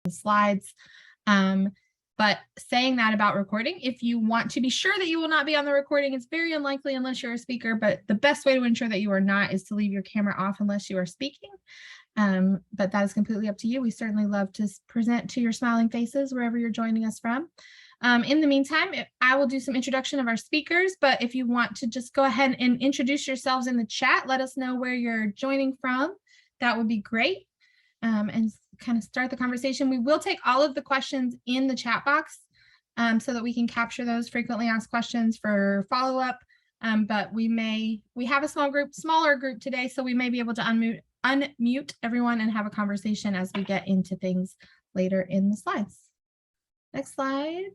the slides. But saying that about recording, if you want to be sure that you will not be on the recording, it's very unlikely unless you're a speaker, but the best way to ensure that you are not is to leave your camera off unless you are speaking. But that is completely up to you. We certainly love to present to your smiling faces wherever you're joining us from. In the meantime, I will do some introduction of our speakers, but if you want to just go ahead and introduce yourselves in the chat, let us know where you're joining from. That would be great. And kind of start the conversation. We will take all of the questions in the chat box so that we can capture those frequently asked questions for follow-up. But we have a smaller group today, so we may be able to unmute everyone and have a conversation as we get into things later in the slides. Next slide.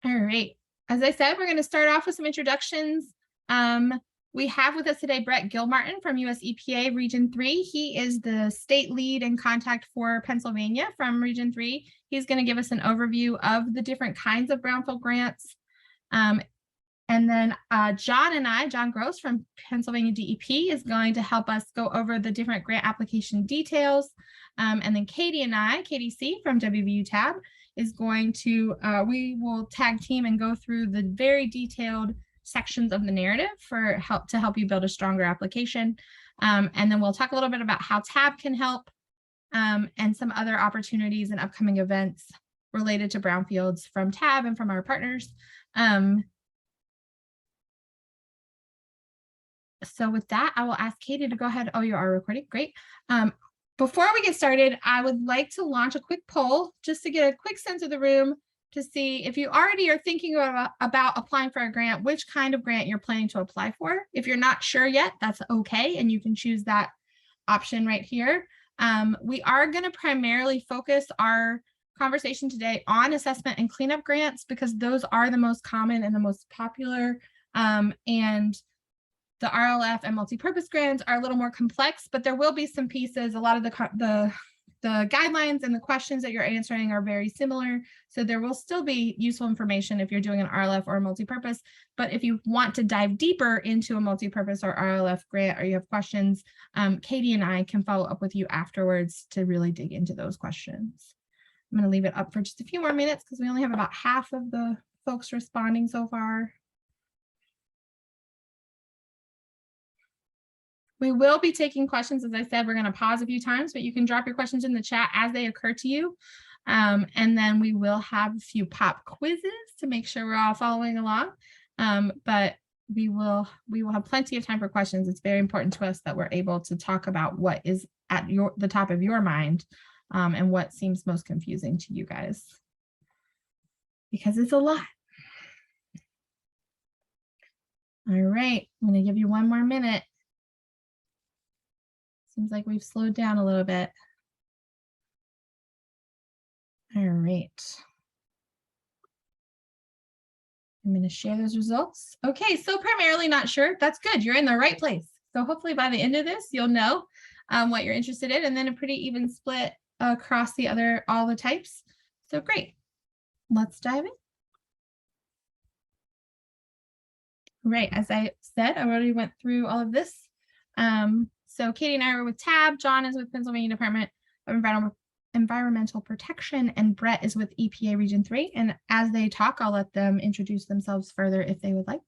All right. As I said, we're going to start off with some introductions. We have with us today Brett Gilmartin from US EPA Region 3. He is the state lead and contact for Pennsylvania from Region 3. He's going to give us an overview of the different kinds of brownfield grants. And then John Gross from Pennsylvania DEP is going to help us go over the different grant application details. And then Katie C from WVU TAB is going to, we will tag team and go through the very detailed sections of the narrative to help you build a stronger application. And then we'll talk a little bit about how TAB can help and some other opportunities and upcoming events related to brownfields from TAB and from our partners. So with that, I will ask Katie to go ahead. Oh, you are recording. Great. Before we get started, I would like to launch a quick poll just to get a quick sense of the room to see if you already are thinking about applying for a grant, which kind of grant you're planning to apply for. If you're not sure yet, that's okay, and you can choose that option right here. We are going to primarily focus our conversation today on assessment and cleanup grants because those are the most common and the most popular, and the RLF and multipurpose grants are a little more complex, but there will be some pieces. A lot of the guidelines and the questions that you're answering are very similar. So there will still be useful information if you're doing an RLF or a multipurpose. But if you want to dive deeper into a multipurpose or RLF grant, or you have questions, Katie and I can follow up with you afterwards to really dig into those questions. I'm going to leave it up for just a few more minutes because we only have about half of the folks responding so far. We will be taking questions. As I said, we're going to pause a few times, but you can drop your questions in the chat as they occur to you. And then we will have a few pop quizzes to make sure we're all following along. But we will have plenty of time for questions. It's very important to us that we're able to talk about what is at the top of your mind and what seems most confusing to you guys, because it's a lot. All right, I'm going to give you one more minute. Seems like we've slowed down a little bit. All right. I'm going to share those results. Okay, so primarily not sure. That's good. You're in the right place. So hopefully by the end of this, you'll know what you're interested in, and then a pretty even split across all the types. So great. Let's dive in. Right, as I said, I already went through all of this. So Katie and I were with TAB, John is with Pennsylvania Department of Environmental Protection, and Brett is with EPA Region 3. And as they talk, I'll let them introduce themselves further if they would like.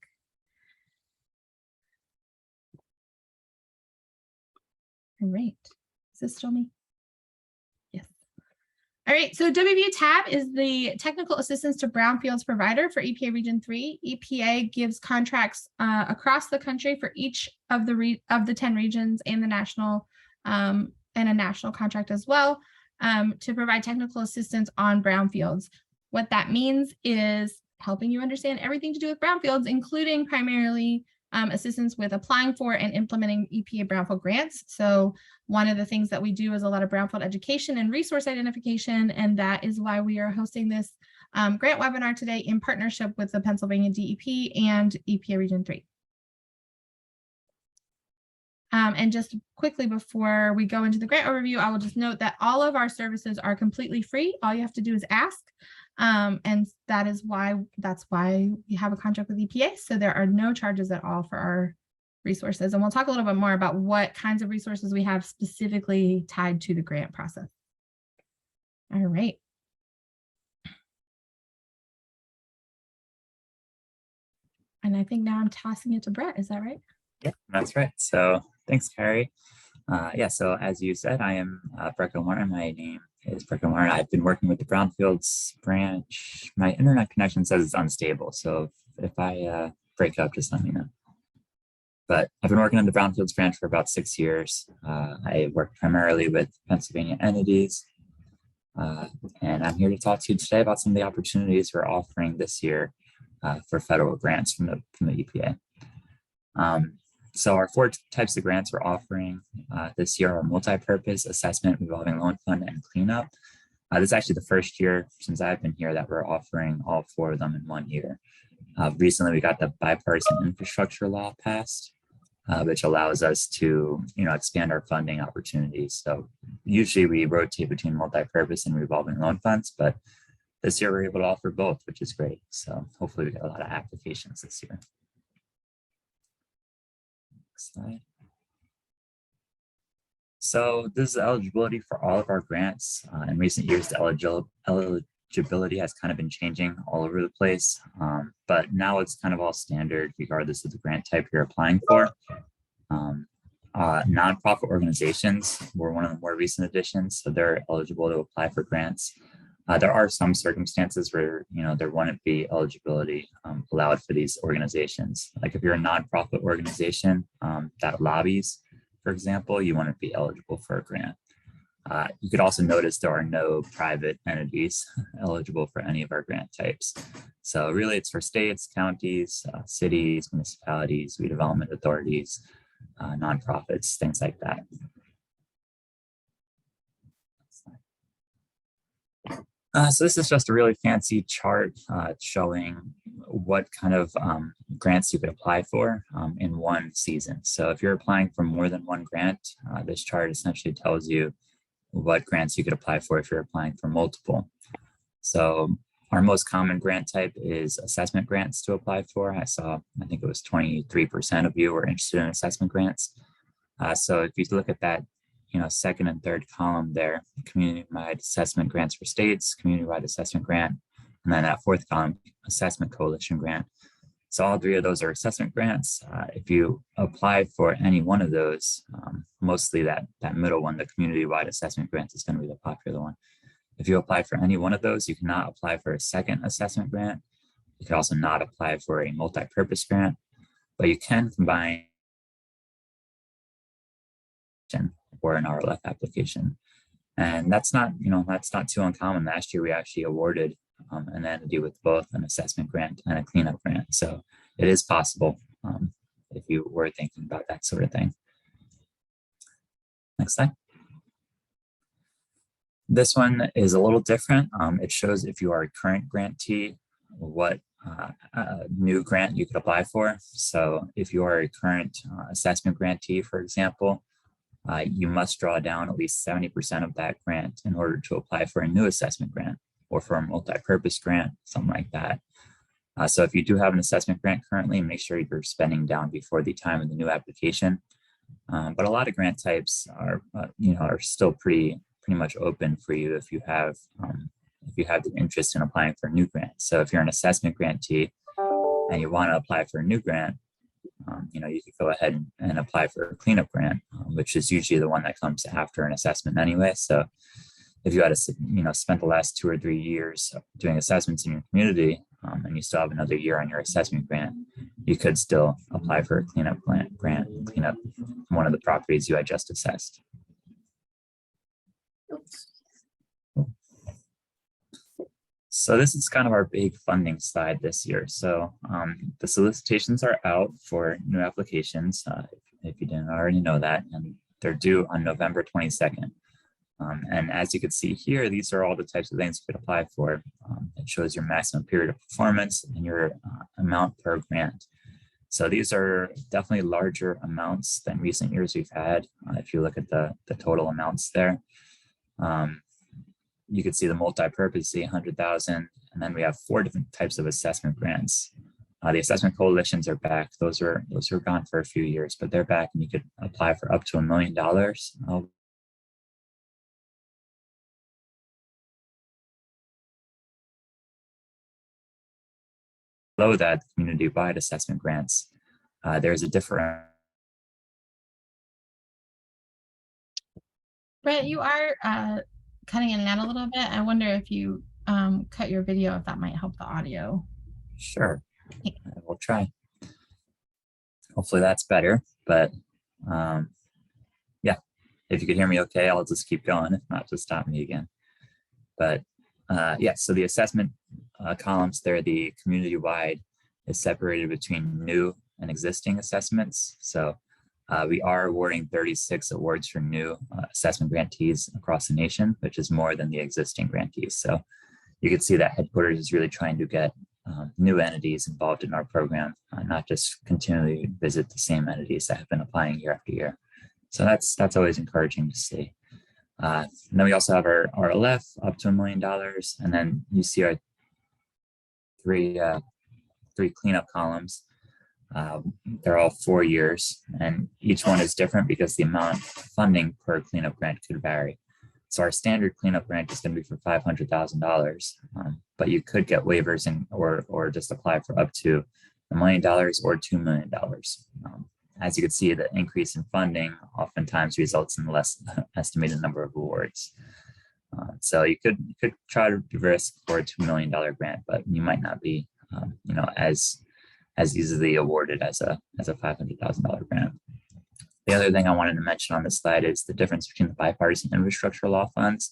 All right, is this still me? Yes. All right, so WVU TAB is the technical assistance to brownfields provider for EPA Region 3. EPA gives contracts across the country for each of the 10 regions and the national and a national contract as well to provide technical assistance on brownfields. What that means is helping you understand everything to do with brownfields, including primarily assistance with applying for and implementing EPA Brownfield grants. So one of the things that we do is a lot of brownfield education and resource identification, and that is why we are hosting this grant webinar today in partnership with the Pennsylvania DEP and EPA Region 3. And just quickly before we go into the grant overview, I will just note that all of our services are completely free. All you have to do is ask. And that's why we have a contract with EPA. So there are no charges at all for resources. And we'll talk a little bit more about what kinds of resources we have specifically tied to the grant process. All right. And I think now I'm tossing it to Brett. Is that right? Yeah, that's right. So thanks, Carrie. Yeah, so as you said, I am Brett Warren. My name is Brett Warren. I've been working with the Brownfields branch. My internet connection says it's unstable. So if I break up, just let me know. But I've been working on the Brownfields branch for about 6 years. I work primarily with Pennsylvania entities. And I'm here to talk to you today about some of the opportunities we're offering this year for federal grants from the EPA. So our 4 types of grants we're offering this year are multi-purpose, assessment, revolving loan fund, and cleanup. This is actually the first year since I've been here that we're offering all 4 of them in 1 year. Recently, we got the bipartisan infrastructure law passed, which allows us to, expand our funding opportunities. So usually we rotate between multi-purpose and revolving loan funds, but this year we're able to offer both, which is great. So hopefully we get a lot of applications this year. Next slide. So this is eligibility for all of our grants. In recent years, the eligibility has kind of been changing all over the place, but now it's kind of all standard regardless of the grant type you're applying for. Nonprofit organizations were one of the more recent additions, so they're eligible to apply for grants. There are some circumstances where there wouldn't be eligibility allowed for these organizations. Like if you're a nonprofit organization that lobbies, for example, you wouldn't be eligible for a grant. You could also notice there are no private entities eligible for any of our grant types. So really it's for states, counties, cities, municipalities, redevelopment authorities, nonprofits, things like that. So this is just a really fancy chart showing what kind of grants you could apply for in one season. So if you're applying for more than one grant, this chart essentially tells you what grants you could apply for if you're applying for multiple. So our most common grant type is assessment grants to apply for. I think it was 23% of you were interested in assessment grants. So if you look at that, second and third column there, community-wide assessment grants for states, community-wide assessment grant, and then that fourth column, assessment coalition grant. So all 3 of those are assessment grants. If you apply for any one of those, mostly that middle one, the community-wide assessment grant, is going to be the popular one. If you apply for any one of those, you cannot apply for a second assessment grant. You can also not apply for a multi-purpose grant, but you can combine or an RLF application. And that's not too uncommon. Last year, we actually awarded an entity with both an assessment grant and a cleanup grant. So it is possible if you were thinking about that sort of thing. Next slide. This one is a little different. It shows if you are a current grantee, what new grant you could apply for. So if you are a current assessment grantee, for example, you must draw down at least 70% of that grant in order to apply for a new assessment grant or for a multi-purpose grant, something like that. So if you do have an assessment grant currently, make sure you're spending down before the time of the new application. But a lot of grant types are still pretty much open for you if you have the interest in applying for a new grant. So if you're an assessment grantee and you want to apply for a new grant, you could go ahead and apply for a cleanup grant, which is usually the one that comes after an assessment anyway. So if you had spent the last 2 or 3 years doing assessments in your community and you still have another year on your assessment grant, you could still apply for a cleanup grant and clean up one of the properties you had just assessed. So this is kind of our big funding slide this year. So the solicitations are out for new applications, if you didn't already know that, and they're due on November 22nd. And as you can see here, these are all the types of things you could apply for. It shows your maximum period of performance and your amount per grant. So these are definitely larger amounts than recent years we've had. If you look at the total amounts there. You could see the multi-purpose, the 100,000, and then we have 4 different types of assessment grants. The assessment coalitions are back. Those were gone for a few years, but they're back, and you could apply for up to $1 million. Below that, community-wide assessment grants, there's a different. Brett, you are cutting in and out a little bit. I wonder if you cut your video, if that might help the audio. Sure, I will try. Hopefully that's better, but yeah, if you could hear me okay, I'll just keep going. If not, just stop me again. But yeah, so the assessment columns there, the community-wide is separated between new and existing assessments. So we are awarding 36 awards for new assessment grantees across the nation, which is more than the existing grantees. So you can see that headquarters is really trying to get new entities involved in our program, not just continually visit the same entities that have been applying year after year. So that's always encouraging to see. And then we also have our RLF up to $1 million, and then you see our three cleanup columns. They're all 4 years, and each one is different because the amount of funding per cleanup grant could vary. So our standard cleanup grant is going to be for $500,000, but you could get waivers or just apply for up to $1 million or $2 million. As you can see, the increase in funding oftentimes results in less estimated number of awards. So you could try to risk for a $2 million grant, but you might not be, as easily awarded as a $500,000 grant. The other thing I wanted to mention on this slide is the difference between the bipartisan infrastructure law funds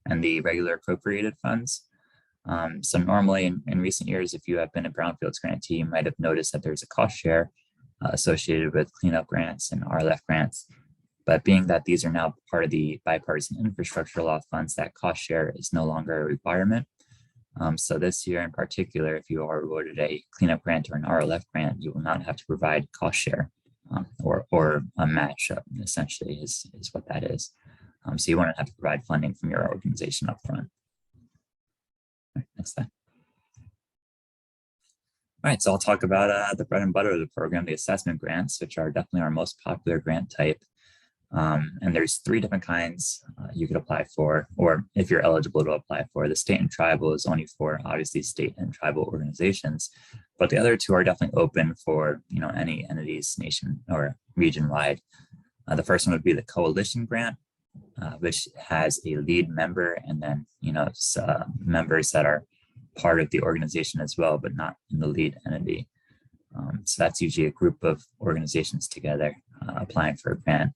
and the regular appropriated funds. So normally in recent years, if you have been a Brownfields grantee, you might have noticed that there's a cost share associated with cleanup grants and RLF grants. But being that these are now part of the bipartisan infrastructure law funds, that cost share is no longer a requirement. So this year in particular, if you are awarded a cleanup grant or an RLF grant, you will not have to provide cost share or a match, essentially is what that is. So you won't have to provide funding from your organization up front. All right, next slide. All right, so I'll talk about the bread and butter of the program, the assessment grants, which are definitely our most popular grant type. And there's 3 different kinds you could apply for, or if you're eligible to apply for. The state and tribal is only for obviously state and tribal organizations, but the other 2 are definitely open for any entities nation or region wide. The first one would be the coalition grant, which has a lead member and then members that are part of the organization as well, but not in the lead entity. So that's usually a group of organizations together applying for a grant.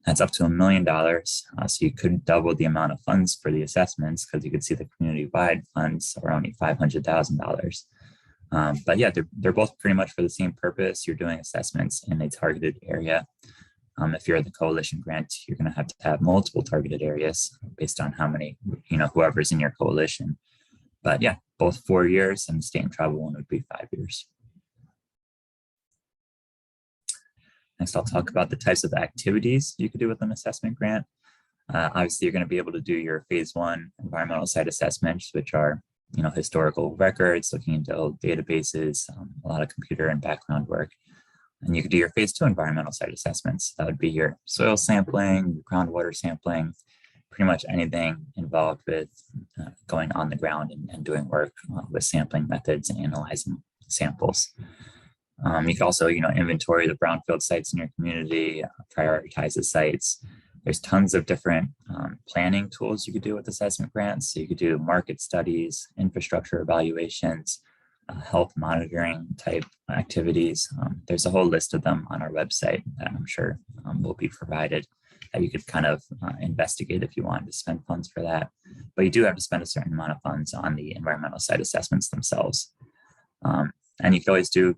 That's up to $1 million. So you could double the amount of funds for the assessments, because you could see the community-wide funds are only $500,000. But yeah, they're both pretty much for the same purpose. You're doing assessments in a targeted area. If you're the coalition grant, you're going to have multiple targeted areas based on how many, whoever's in your coalition. But yeah, both 4 years, and the state and tribal one would be 5 years. Next, I'll talk about the types of activities you could do with an assessment grant. Obviously, you're going to be able to do your phase 1 environmental site assessments, which are, historical records, looking into old databases, a lot of computer and background work. And you could do your phase 2 environmental site assessments. That would be your soil sampling, groundwater sampling, pretty much anything involved with going on the ground and doing work with sampling methods and analyzing samples. You could also, inventory the brownfield sites in your community, prioritize the sites. There's tons of different planning tools you could do with assessment grants. So you could do market studies, infrastructure evaluations, health monitoring type activities. There's a whole list of them on our website that I'm sure will be provided that you could kind of investigate if you wanted to spend funds for that. But you do have to spend a certain amount of funds on the environmental site assessments themselves. And you could always do,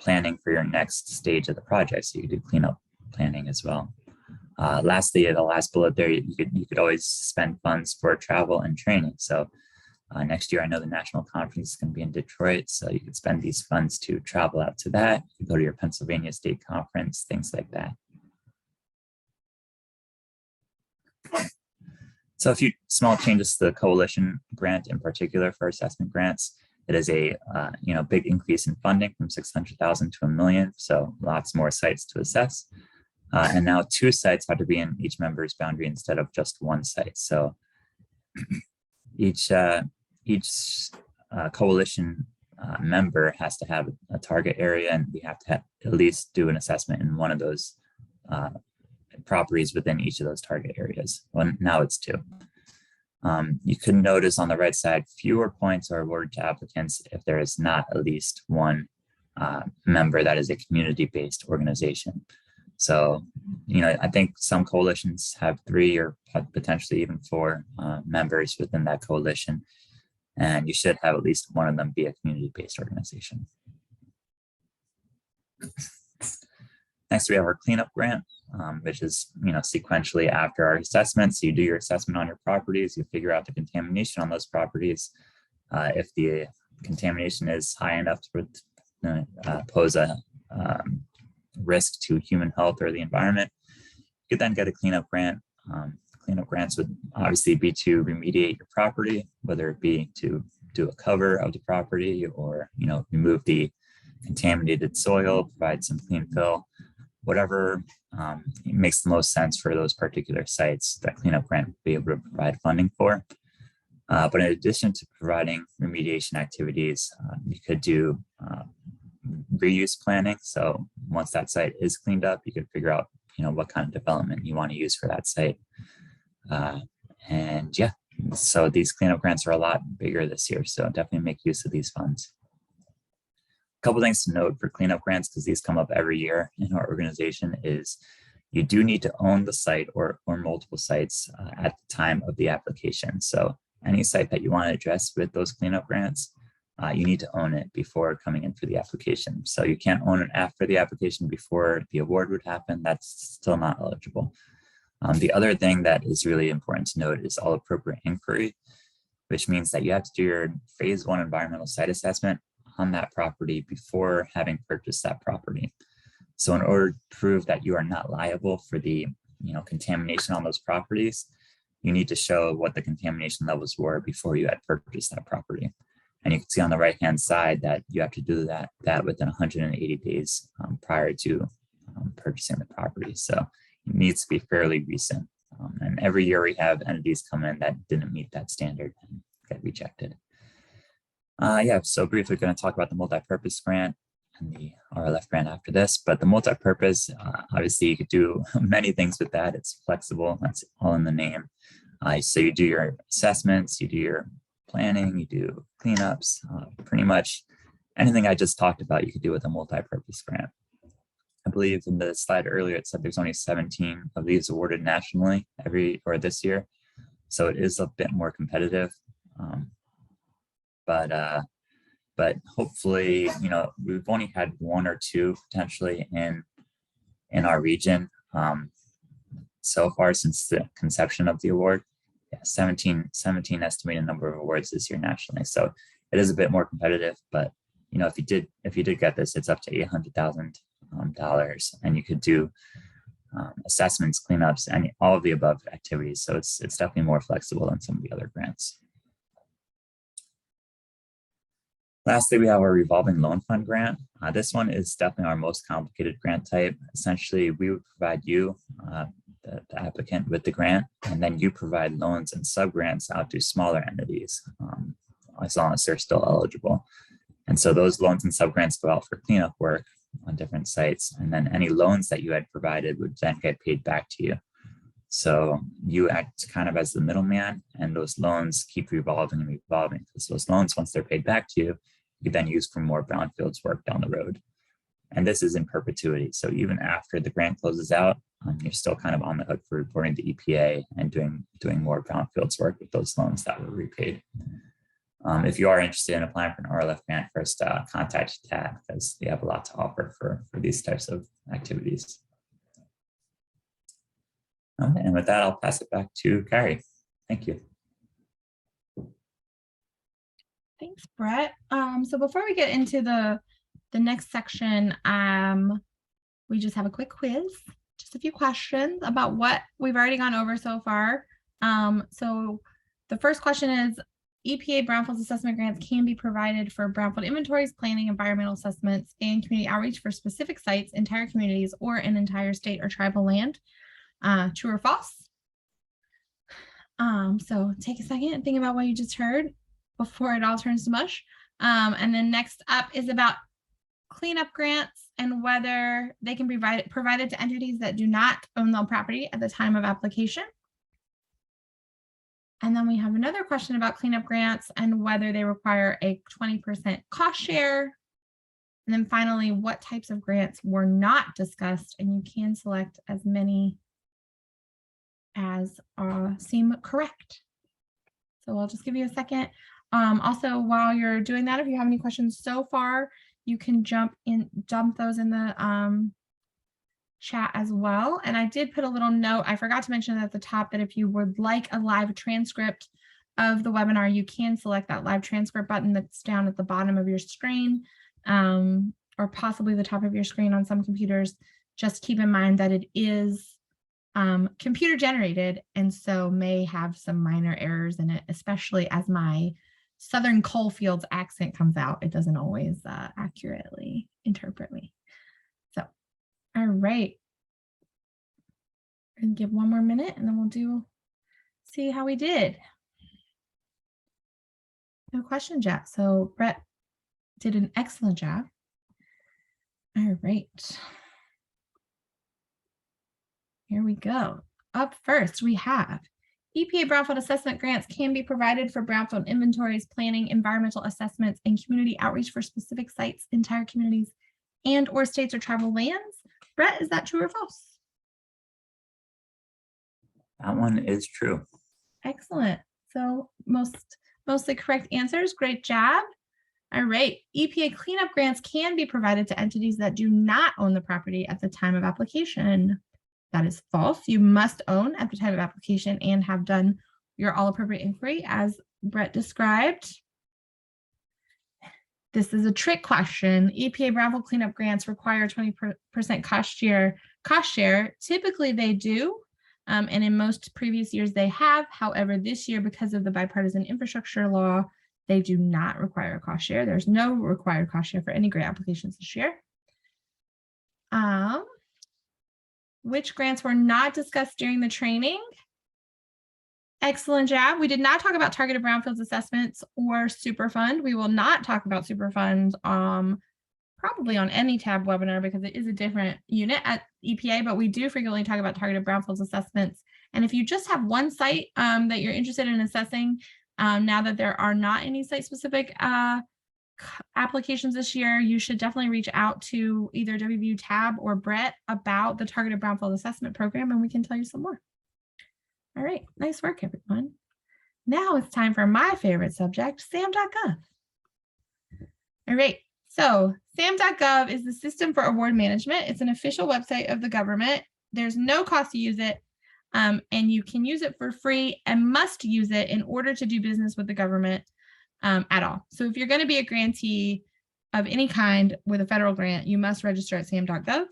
planning for your next stage of the project. So you could do cleanup planning as well. Lastly, the last bullet there, you could always spend funds for travel and training. So next year, I know the national conference is going to be in Detroit. So you could spend these funds to travel out to that. You could go to your Pennsylvania State Conference, things like that. So a few small changes to the coalition grant in particular for assessment grants. It is a big increase in funding from 600,000 to $1 million, so lots more sites to assess. And now 2 sites have to be in each member's boundary instead of just 1 site. So each coalition member has to have a target area, and we have to at least do an assessment in one of those properties within each of those target areas. Well, now it's 2. You can notice on the right side, fewer points are awarded to applicants if there is not at least 1 member that is a community-based organization. So, I think some coalitions have 3 or potentially even 4 members within that coalition, and you should have at least one of them be a community-based organization. Next, we have our cleanup grant, which is, sequentially after our assessments. So you do your assessment on your properties, you figure out the contamination on those properties. If the contamination is high enough to pose a risk to human health or the environment, you could then get a cleanup grant. Cleanup grants would obviously be to remediate your property, whether it be to do a cover of the property or, remove the contaminated soil, provide some clean fill, whatever makes the most sense for those particular sites that cleanup grant would be able to provide funding for. But in addition to providing remediation activities, you could do reuse planning. So once that site is cleaned up, you could figure out, what kind of development you want to use for that site. So these cleanup grants are a lot bigger this year. So definitely make use of these funds. A couple things to note for cleanup grants, because these come up every year in our organization, is you do need to own the site or multiple sites at the time of the application. So any site that you want to address with those cleanup grants, you need to own it before coming in for the application. So you can't own it after the application before the award would happen. That's still not eligible. The other thing that is really important to note is all appropriate inquiry, which means that you have to do your phase 1 environmental site assessment on that property before having purchased that property. So in order to prove that you are not liable for the contamination on those properties, you need to show what the contamination levels were before you had purchased that property. And you can see on the right-hand side that you have to do that within 180 days prior to purchasing the property. So it needs to be fairly recent. And every year we have entities come in that didn't meet that standard and get rejected. So briefly going to talk about the multi-purpose grant and the RLF grant after this, but the multi-purpose, obviously you could do many things with that. It's flexible, that's all in the name. So you do your assessments, you do your planning, you do cleanups, pretty much anything I just talked about you could do with a multi-purpose grant. I believe in the slide earlier, it said there's only 17 of these awarded nationally this year. So it is a bit more competitive. But hopefully, we've only had 1 or 2 potentially in our region so far since the conception of the award. 17 estimated number of awards this year nationally. So it is a bit more competitive, but if you did get this, it's up to $800,000, and you could do assessments, cleanups, and all of the above activities. So it's definitely more flexible than some of the other grants. Lastly, we have our revolving loan fund grant. This one is definitely our most complicated grant type. Essentially, we would provide you, the applicant, with the grant, and then you provide loans and sub-grants out to smaller entities, as long as they're still eligible. And so those loans and sub-grants go out for cleanup work on different sites, and then any loans that you had provided would then get paid back to you. So you act kind of as the middleman, and those loans keep revolving and revolving, because those loans, once they're paid back to you, you then use for more brownfields work down the road. And this is in perpetuity. So even after the grant closes out, you're still kind of on the hook for reporting to EPA and doing more brownfields work with those loans that were repaid. If you are interested in applying for an RLF grant, first contact TAB, because they have a lot to offer for these types of activities. And with that, I'll pass it back to Carrie. Thank you. Thanks, Brett. So before we get into the next section, we just have a quick quiz, just a few questions about what we've already gone over so far. So the first question is, EPA Brownfields assessment grants can be provided for brownfield inventories, planning, environmental assessments, and community outreach for specific sites, entire communities, or an entire state or tribal land. True or false? So take a second and think about what you just heard before it all turns to mush. And then next up is about cleanup grants and whether they can be provided to entities that do not own the property at the time of application. And then we have another question about cleanup grants and whether they require a 20% cost share. And then finally, what types of grants were not discussed, and you can select as many as seem correct. So I'll just give you a second. Also, while you're doing that, if you have any questions so far, you can dump those in the chat as well. And I did put a little note. I forgot to mention at the top that if you would like a live transcript of the webinar, you can select that live transcript button that's down at the bottom of your screen, or possibly the top of your screen on some computers. Just keep in mind that it is computer generated, and so may have some minor errors in it, especially as my Southern Coalfields accent comes out. It doesn't always accurately interpret me. So, all right. And give one more minute and then we'll see how we did. No questions yet. So Brett did an excellent job. All right. Here we go. Up first, we have EPA Brownfield assessment grants can be provided for brownfield inventories, planning, environmental assessments, and community outreach for specific sites, entire communities, and or states or tribal lands. Brett, is that true or false? That one is true. Excellent. So mostly correct answers. Great job. All right. EPA cleanup grants can be provided to entities that do not own the property at the time of application. That is false. You must own at the time of application and have done your all appropriate inquiry as Brett described. This is a trick question. EPA Brownfield cleanup grants require 20% cost share. Typically they do, and in most previous years they have. However, this year, because of the bipartisan infrastructure law, they do not require a cost share. There's no required cost share for any grant applications this year. Which grants were not discussed during the training? Excellent job. We did not talk about targeted brownfields assessments or Superfund. We will not talk about Superfund probably on any TAB webinar because it is a different unit at EPA, but we do frequently talk about targeted brownfields assessments. And if you just have one site that you're interested in assessing, now that there are not any site-specific applications this year, you should definitely reach out to either WVU TAB or Brett about the targeted brownfield assessment program, and we can tell you some more. All right, nice work, everyone. Now it's time for my favorite subject, SAM.gov. All right, so SAM.gov is the system for award management. It's an official website of the government. There's no cost to use it, and you can use it for free and must use it in order to do business with the government at all. So if you're going to be a grantee of any kind with a federal grant, you must register at SAM.gov.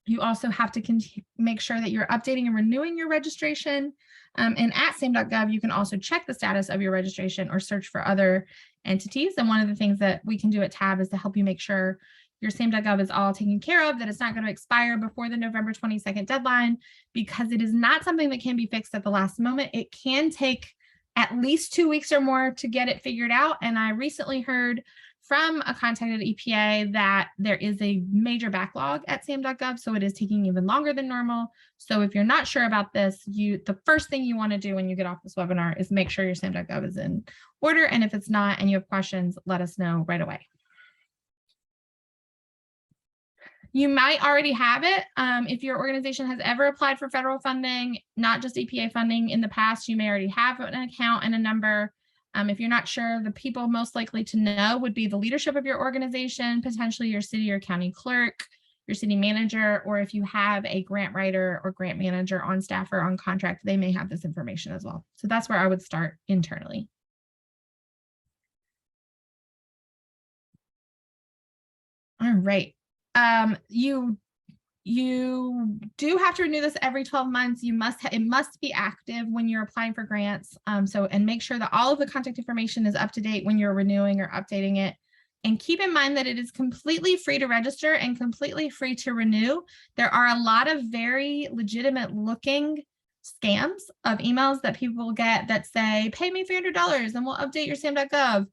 You also have to make sure that you're updating and renewing your registration. And at SAM.gov, you can also check the status of your registration or search for other entities. And one of the things that we can do at TAB is to help you make sure your SAM.gov is all taken care of, that it's not going to expire before the November 22nd deadline, because it is not something that can be fixed at the last moment. It can take at least 2 weeks or more to get it figured out. And I recently heard from a contact at EPA that there is a major backlog at SAM.gov, so it is taking even longer than normal. So if you're not sure about this, the first thing you want to do when you get off this webinar is make sure your SAM.gov is in order. And if it's not and you have questions, let us know right away. You might already have it. If your organization has ever applied for federal funding, not just EPA funding in the past, you may already have an account and a number. If you're not sure, the people most likely to know would be the leadership of your organization, potentially your city or county clerk, your city manager, or if you have a grant writer or grant manager on staff or on contract, they may have this information as well. So that's where I would start internally. All right. You You do have to renew this every 12 months. It must be active when you're applying for grants. And make sure that all of the contact information is up to date when you're renewing or updating it. And keep in mind that it is completely free to register and completely free to renew. There are a lot of very legitimate looking scams of emails that people get that say, pay me $300 and we'll update your SAM.gov.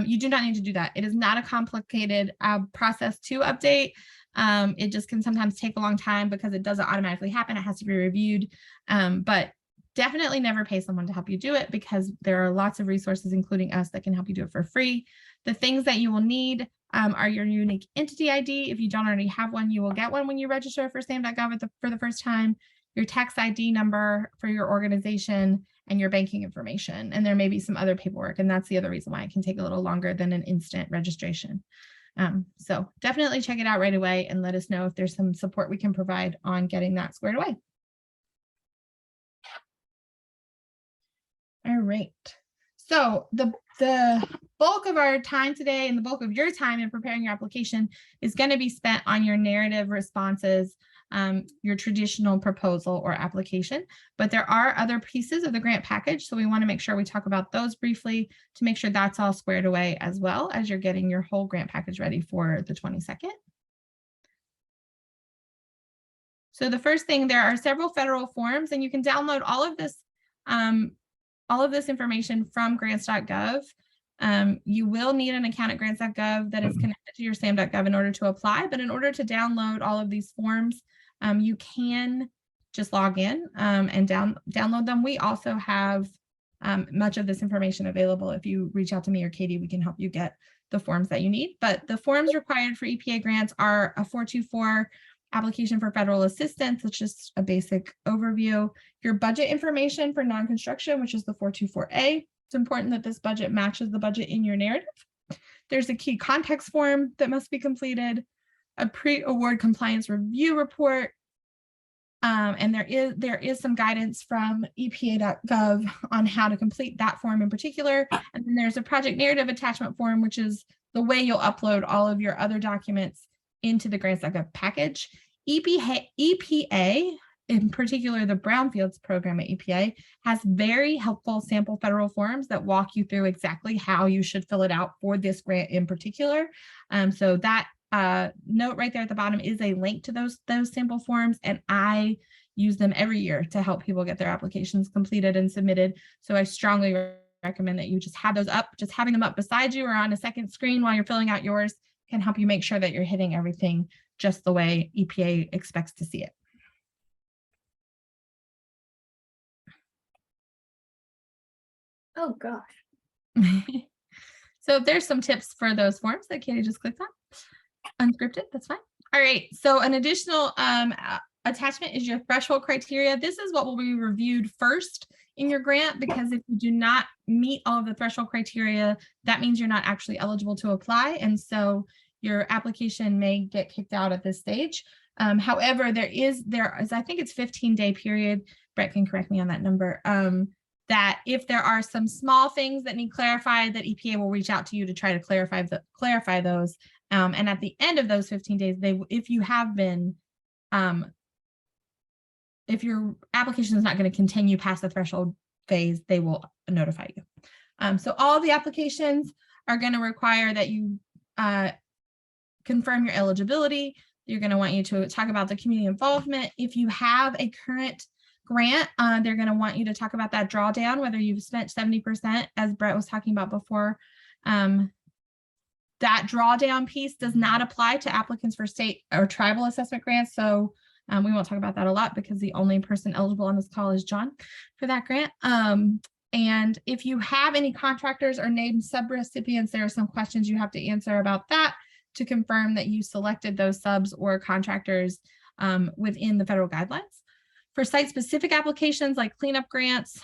You do not need to do that. It is not a complicated process to update. It just can sometimes take a long time because it doesn't automatically happen. It has to be reviewed. But definitely never pay someone to help you do it, because there are lots of resources, including us, that can help you do it for free. The things that you will need are your unique entity ID. If you don't already have one, you will get one when you register for SAM.gov for the first time, your tax ID number for your organization, and your banking information. And there may be some other paperwork. And that's the other reason why it can take a little longer than an instant registration. So definitely check it out right away and let us know if there's some support we can provide on getting that squared away. All right. So the bulk of our time today and the bulk of your time in preparing your application is going to be spent on your narrative responses, your traditional proposal or application, but there are other pieces of the grant package. So we want to make sure we talk about those briefly to make sure that's all squared away, as well as you're getting your whole grant package ready for the 22nd. So the first thing, there are several federal forms, and you can download all of this information from grants.gov. You will need an account at grants.gov that is connected to your SAM.gov in order to apply, but in order to download all of these forms, you can just log in and download them. We also have much of this information available. If you reach out to me or Katie, we can help you get the forms that you need. But the forms required for EPA grants are a 424 application for federal assistance, which is a basic overview, your budget information for non-construction, which is the 424A. It's important that this budget matches the budget in your narrative. There's a key context form that must be completed, a pre-award compliance review report, and there is some guidance from EPA.gov on how to complete that form in particular. And then there's a project narrative attachment form, which is the way you'll upload all of your other documents into the grants.gov package. EPA, in particular, the Brownfields program at EPA, has very helpful sample federal forms that walk you through exactly how you should fill it out for this grant in particular. So that note right there at the bottom is a link to those sample forms, and I use them every year to help people get their applications completed and submitted. So I strongly recommend that you just have those up. Just having them up beside you or on a second screen while you're filling out yours can help you make sure that you're hitting everything just the way EPA expects to see it. Oh gosh. So there's some tips for those forms that Katie just clicked on. Unscripted, that's fine. All right, so an additional attachment is your threshold criteria. This is what will be reviewed first in your grant, because if you do not meet all of the threshold criteria, that means you're not actually eligible to apply. And so your application may get kicked out at this stage. However, there is, I think it's 15-day period. Brett can correct me on that number. That if there are some small things that need clarified, that EPA will reach out to you to try to clarify those. And at the end of those 15 days, if you have been, if your application is not going to continue past the threshold phase, they will notify you. So all of the applications are going to require that you confirm your eligibility. You're going to want you to talk about the community involvement. If you have a current grant, they're going to want you to talk about that drawdown, whether you've spent 70%, as Brett was talking about before. That drawdown piece does not apply to applicants for state or tribal assessment grants. So we won't talk about that a lot because the only person eligible on this call is John for that grant. And if you have any contractors or named subrecipients, there are some questions you have to answer about that to confirm that you selected those subs or contractors within the federal guidelines. For site-specific applications like cleanup grants,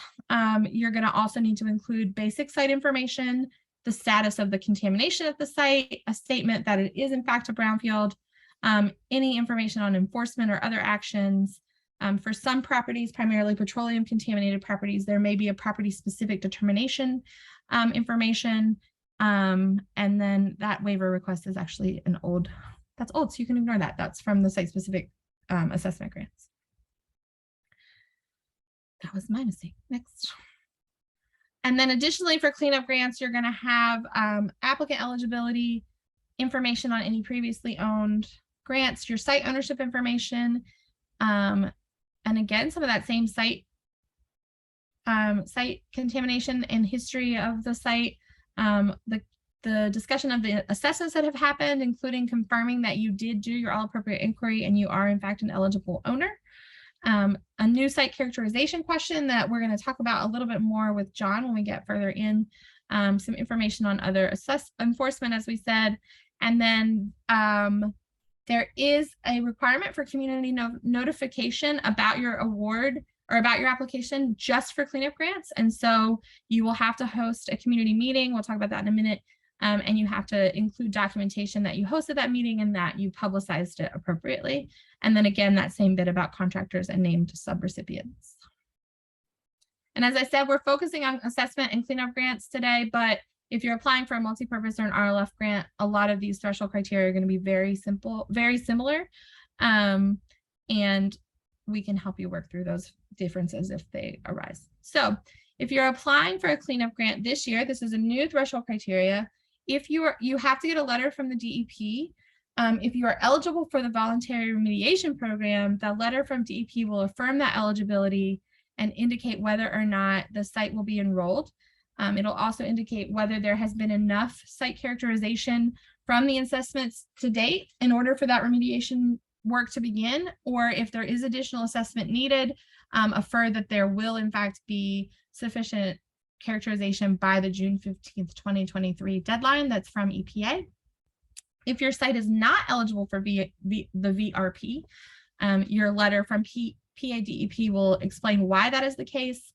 you're going to also need to include basic site information, the status of the contamination at the site, a statement that it is in fact a brownfield, any information on enforcement or other actions. For some properties, primarily petroleum contaminated properties, there may be a property-specific determination information. And then that waiver request is actually that's old, so you can ignore that. That's from the site-specific assessment grants. That was my mistake. Next. And then additionally for cleanup grants, you're going to have applicant eligibility, information on any previously owned grants, your site ownership information, and again, some of that same site contamination and history of the site, the discussion of the assessments that have happened, including confirming that you did do your all appropriate inquiry and you are in fact an eligible owner. A new site characterization question that we're going to talk about a little bit more with John when we get further in, some information on other enforcement, as we said. And then there is a requirement for community notification about your award or about your application just for cleanup grants. And so you will have to host a community meeting. We'll talk about that in a minute. And you have to include documentation that you hosted that meeting and that you publicized it appropriately. And then again, that same bit about contractors and named subrecipients. And as I said, we're focusing on assessment and cleanup grants today, but if you're applying for a multi-purpose or an RLF grant, a lot of these threshold criteria are going to be very similar. And we can help you work through those differences if they arise. So if you're applying for a cleanup grant this year, this is a new threshold criteria. If you have to get a letter from the DEP. If you are eligible for the voluntary remediation program, the letter from DEP will affirm that eligibility and indicate whether or not the site will be enrolled. It'll also indicate whether there has been enough site characterization from the assessments to date in order for that remediation work to begin, or if there is additional assessment needed, affirm that there will in fact be sufficient characterization by the June 15th, 2023 deadline that's from EPA. If your site is not eligible for the VRP, your letter from PADEP will explain why that is the case,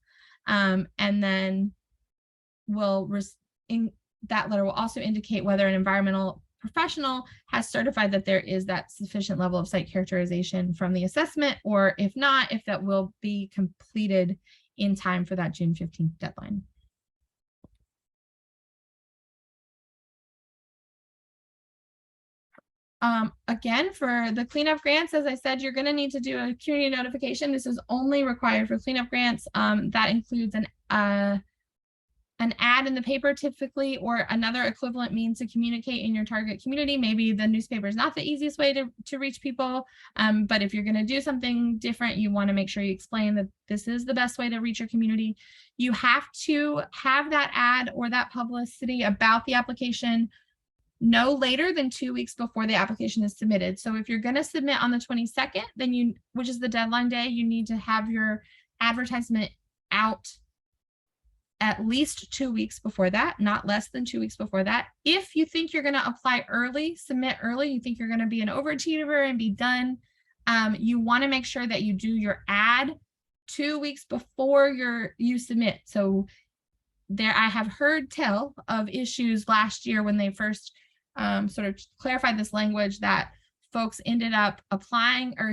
and then that letter will also indicate whether an environmental professional has certified that there is that sufficient level of site characterization from the assessment, or if not, if that will be completed in time for that June 15th deadline. Again, for the cleanup grants, as I said, you're going to need to do a community notification. This is only required for cleanup grants. That includes an ad in the paper typically, or another equivalent means to communicate in your target community. Maybe the newspaper is not the easiest way to reach people, but if you're going to do something different, you want to make sure you explain that this is the best way to reach your community. You have to have that ad or that publicity about the application no later than 2 weeks before the application is submitted. So if you're going to submit on the 22nd, then which is the deadline day, you need to have your advertisement out at least 2 weeks before that, not less than 2 weeks before that. If you think you're going to apply early, submit early, you think you're going to be an overachiever and be done, you want to make sure that you do your ad 2 weeks before you submit. So I have heard tell of issues last year when they first sort of clarified this language, that folks ended up applying or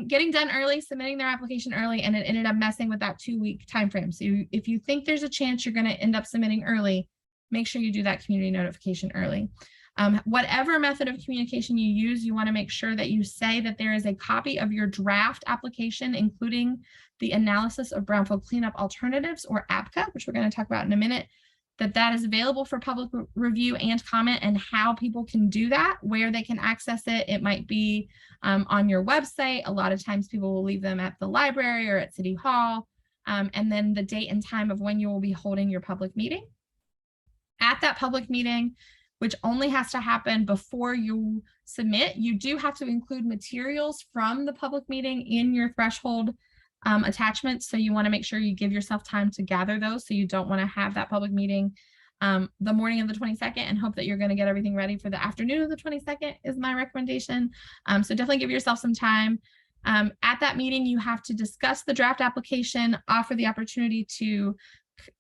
getting done early, submitting their application early, and it ended up messing with that 2-week time frame. So if you think there's a chance you're going to end up submitting early, make sure you do that community notification early. Whatever method of communication you use, you want to make sure that you say that there is a copy of your draft application, including the analysis of brownfield cleanup alternatives, or APCA, which we're going to talk about in a minute, that is available for public review and comment, and how people can do that, where they can access it. It might be on your website. A lot of times people will leave them at the library or at City Hall, and then the date and time of when you will be holding your public meeting. At that public meeting, which only has to happen before you submit, you do have to include materials from the public meeting in your threshold attachments. So you want to make sure you give yourself time to gather those. So you don't want to have that public meeting the morning of the 22nd and hope that you're going to get everything ready for the afternoon of the 22nd is my recommendation. So definitely give yourself some time. At that meeting, you have to discuss the draft application, offer the opportunity to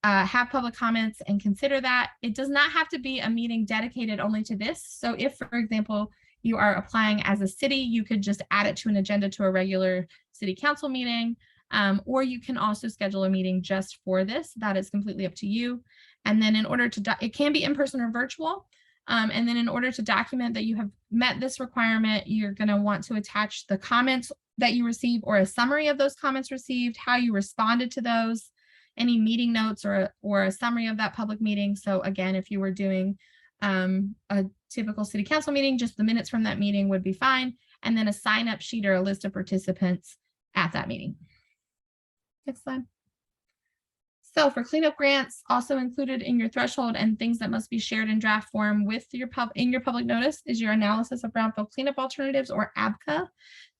have public comments and consider that. It does not have to be a meeting dedicated only to this. So if, for example, you are applying as a city, you could just add it to an agenda to a regular city council meeting. Or you can also schedule a meeting just for this. That is completely up to you. And then in order to, it can be in person or virtual. And then in order to document that you have met this requirement, you're going to want to attach the comments that you receive or a summary of those comments received, how you responded to those, any meeting notes or a summary of that public meeting. So again, if you were doing a typical city council meeting, just the minutes from that meeting would be fine. And then a sign up sheet or a list of participants at that meeting. Next slide. So for cleanup grants, also included in your threshold and things that must be shared in draft form with your public notice is your analysis of brownfield cleanup alternatives, or ABCA.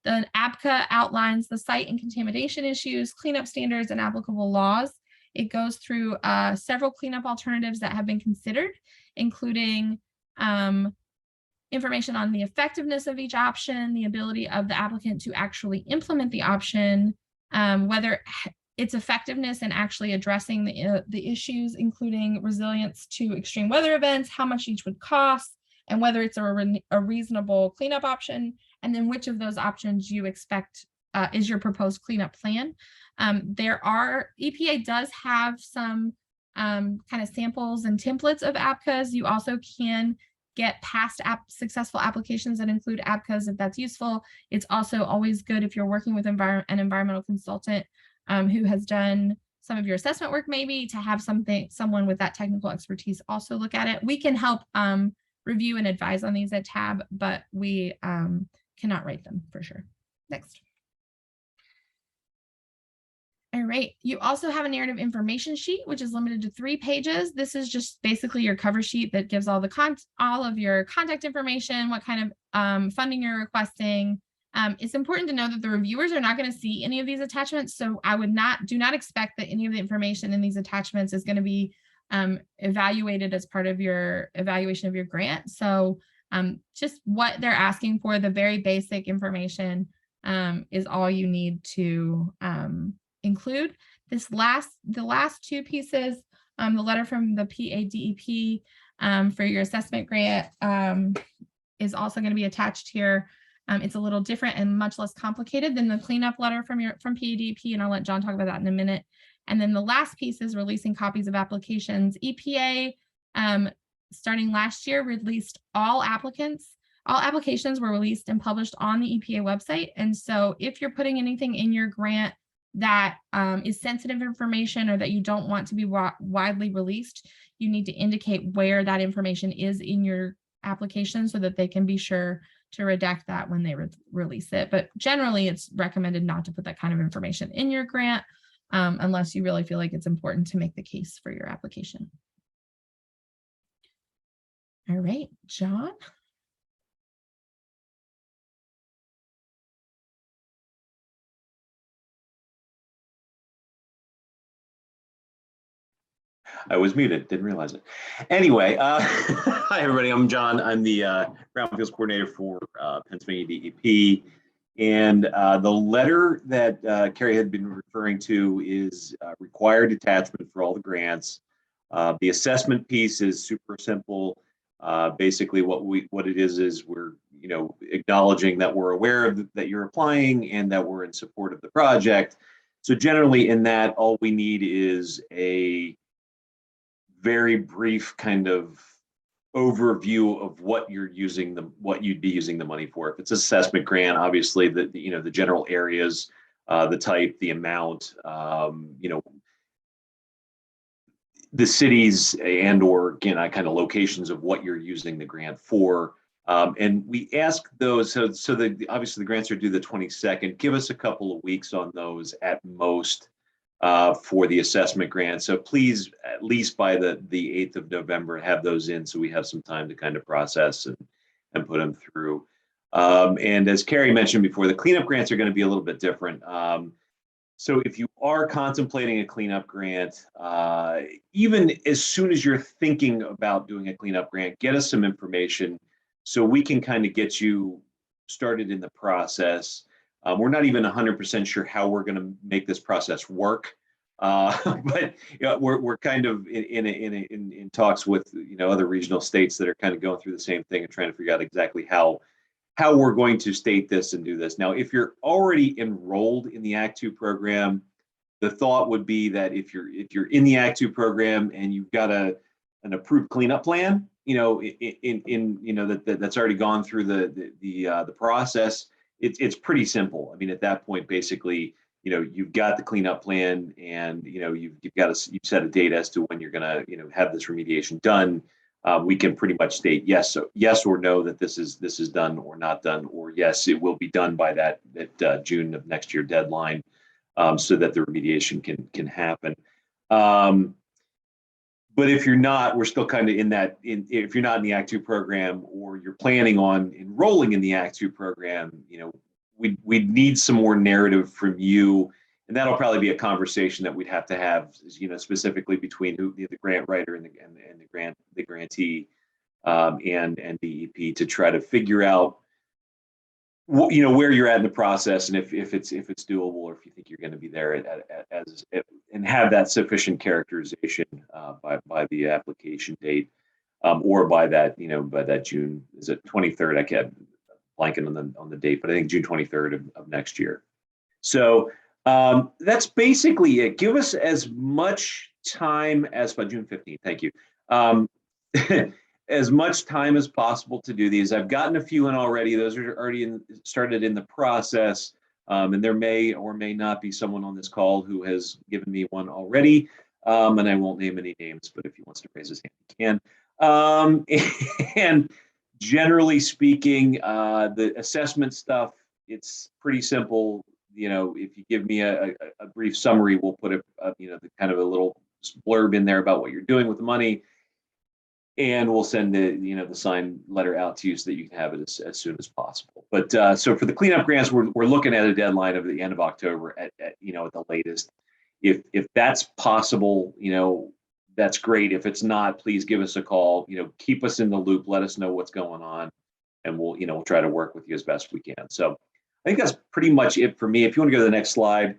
The ABCA outlines the site and contamination issues, cleanup standards, and applicable laws. It goes through several cleanup alternatives that have been considered, including information on the effectiveness of each option, the ability of the applicant to actually implement the option, whether its effectiveness in actually addressing the issues, including resilience to extreme weather events, how much each would cost, and whether it's a reasonable cleanup option, and then which of those options you expect is your proposed cleanup plan. EPA does have some kind of samples and templates of APCAs. You also can get past successful applications that include APCAs if that's useful. It's also always good if you're working with an environmental consultant who has done some of your assessment work, maybe to have someone with that technical expertise also look at it. We can help review and advise on these at TAB, but we cannot write them for sure. Next. All right, you also have a narrative information sheet, which is limited to 3 pages. This is just basically your cover sheet that gives all of your contact information, what kind of funding you're requesting. It's important to know that the reviewers are not going to see any of these attachments, so do not expect that any of the information in these attachments is going to be evaluated as part of your evaluation of your grant. So just what they're asking for, the very basic information, is all you need to include. The last 2 pieces, the letter from the PADEP for your assessment grant is also going to be attached here. It's a little different and much less complicated than the cleanup letter from PADEP, and I'll let John talk about that in a minute. And then the last piece is releasing copies of applications. EPA, starting last year, released all applications were released and published on the EPA website. And so if you're putting anything in your grant that is sensitive information or that you don't want to be widely released, you need to indicate where that information is in your application so that they can be sure to redact that when they release it. But generally, it's recommended not to put that kind of information in your grant unless you really feel like it's important to make the case for your application. All right, John. I was muted, didn't realize it. Anyway, hi everybody, I'm John. I'm the Brownfields coordinator for Pennsylvania DEP. And the letter that Carrie had been referring to is required attachment for all the grants. The assessment piece is super simple. Basically what it is we're acknowledging that we're aware of that you're applying and that we're in support of the project. So generally in that, all we need is a very brief kind of overview of what you'd be using the money for. If it's an assessment grant, obviously the general areas, the type, the amount, the cities and/or kind of locations of what you're using the grant for. And we ask those, so obviously the grants are due the 22nd. Give us a couple of weeks on those at most. For the assessment grant. So please, at least by the 8th of November, have those in so we have some time to kind of process and put them through. And as Carrie mentioned before, the cleanup grants are going to be a little bit different. So if you are contemplating a cleanup grant, even as soon as you're thinking about doing a cleanup grant, get us some information so we can kind of get you started in the process. We're not even 100% sure how we're going to make this process work, but we're kind of in talks with other regional states that are kind of going through the same thing and trying to figure out exactly how we're going to state this and do this. Now, if you're already enrolled in the Act 2 program, the thought would be that if you're in the Act 2 program and you've got an approved cleanup plan, that's already gone through the process. it's pretty simple. I mean, at that point, basically, you've got the cleanup plan, and you've set a date as to when you're going to have this remediation done. We can pretty much state yes or no that this is done or not done, or yes, it will be done by that June of next year deadline, so that the remediation can happen. But if you're not, we're still kind of if you're not in the Act 2 program, or you're planning on enrolling in the Act 2 program, we'd need some more narrative from you. And that'll probably be a conversation that we'd have to have, specifically between the grant writer and the grantee, and DEP, to try to figure out where you're at in the process, and if it's doable, or if you think you're going to be there and have that sufficient characterization by the application date, or by that June, is it 23rd? I can't blanking on the date, but I think June 23rd of next year. So that's basically it. Give us as much time as by June 15th. Thank you. As much time as possible to do these. I've gotten a few in already. Those are already started in the process. And there may or may not be someone on this call who has given me one already. And I won't name any names, but if he wants to raise his hand, he can. And generally speaking, the assessment stuff, it's pretty simple. If you give me a brief summary, we'll put the kind of a little blurb in there about what you're doing with the money. And we'll send the signed letter out to you so that you can have it as soon as possible. But so for the cleanup grants, we're looking at a deadline of the end of October at the latest. If that's possible, that's great. If it's not, please give us a call. Keep us in the loop. Let us know what's going on, and we'll try to work with you as best we can. So I think that's pretty much it for me. If you want to go to the next slide,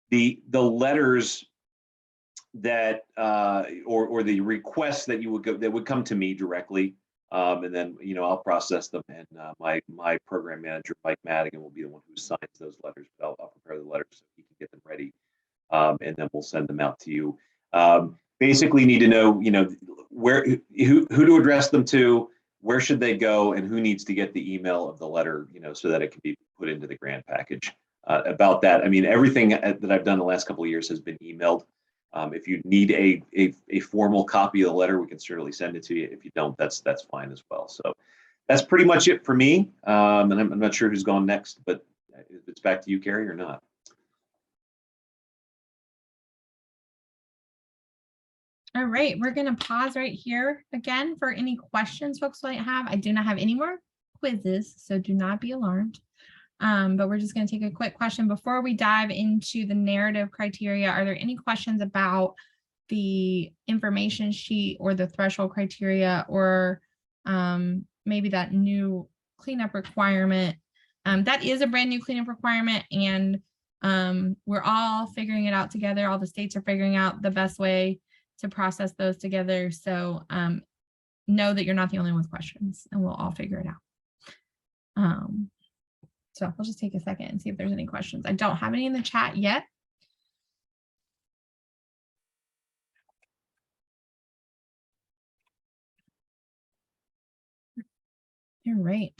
the letters that or the requests that would come to me directly, and then I'll process them, and my program manager Mike Madigan will be the one who signs those letters. But I'll prepare the letters so he can get them ready, and then we'll send them out to you. Basically, need to know who to address them to, where should they go, and who needs to get the email of the letter, so that it can be put into the grant package. About that, I mean, everything that I've done the last couple of years has been emailed. If you need a formal copy of the letter, we can certainly send it to you. If you don't, that's fine as well. So that's pretty much it for me. And I'm not sure who's going next, but it's back to you, Carrie, or not. All right, we're going to pause right here again for any questions folks might have. I do not have any more quizzes, so do not be alarmed. But we're just going to take a quick question before we dive into the narrative criteria. Are there any questions about the information sheet or the threshold criteria, or maybe that new cleanup requirement? That is a brand new cleanup requirement, and we're all figuring it out together. All the states are figuring out the best way to process those together. So know that you're not the only one with questions, and we'll all figure it out. So I'll just take a second and see if there's any questions. I don't have any in the chat yet. All right.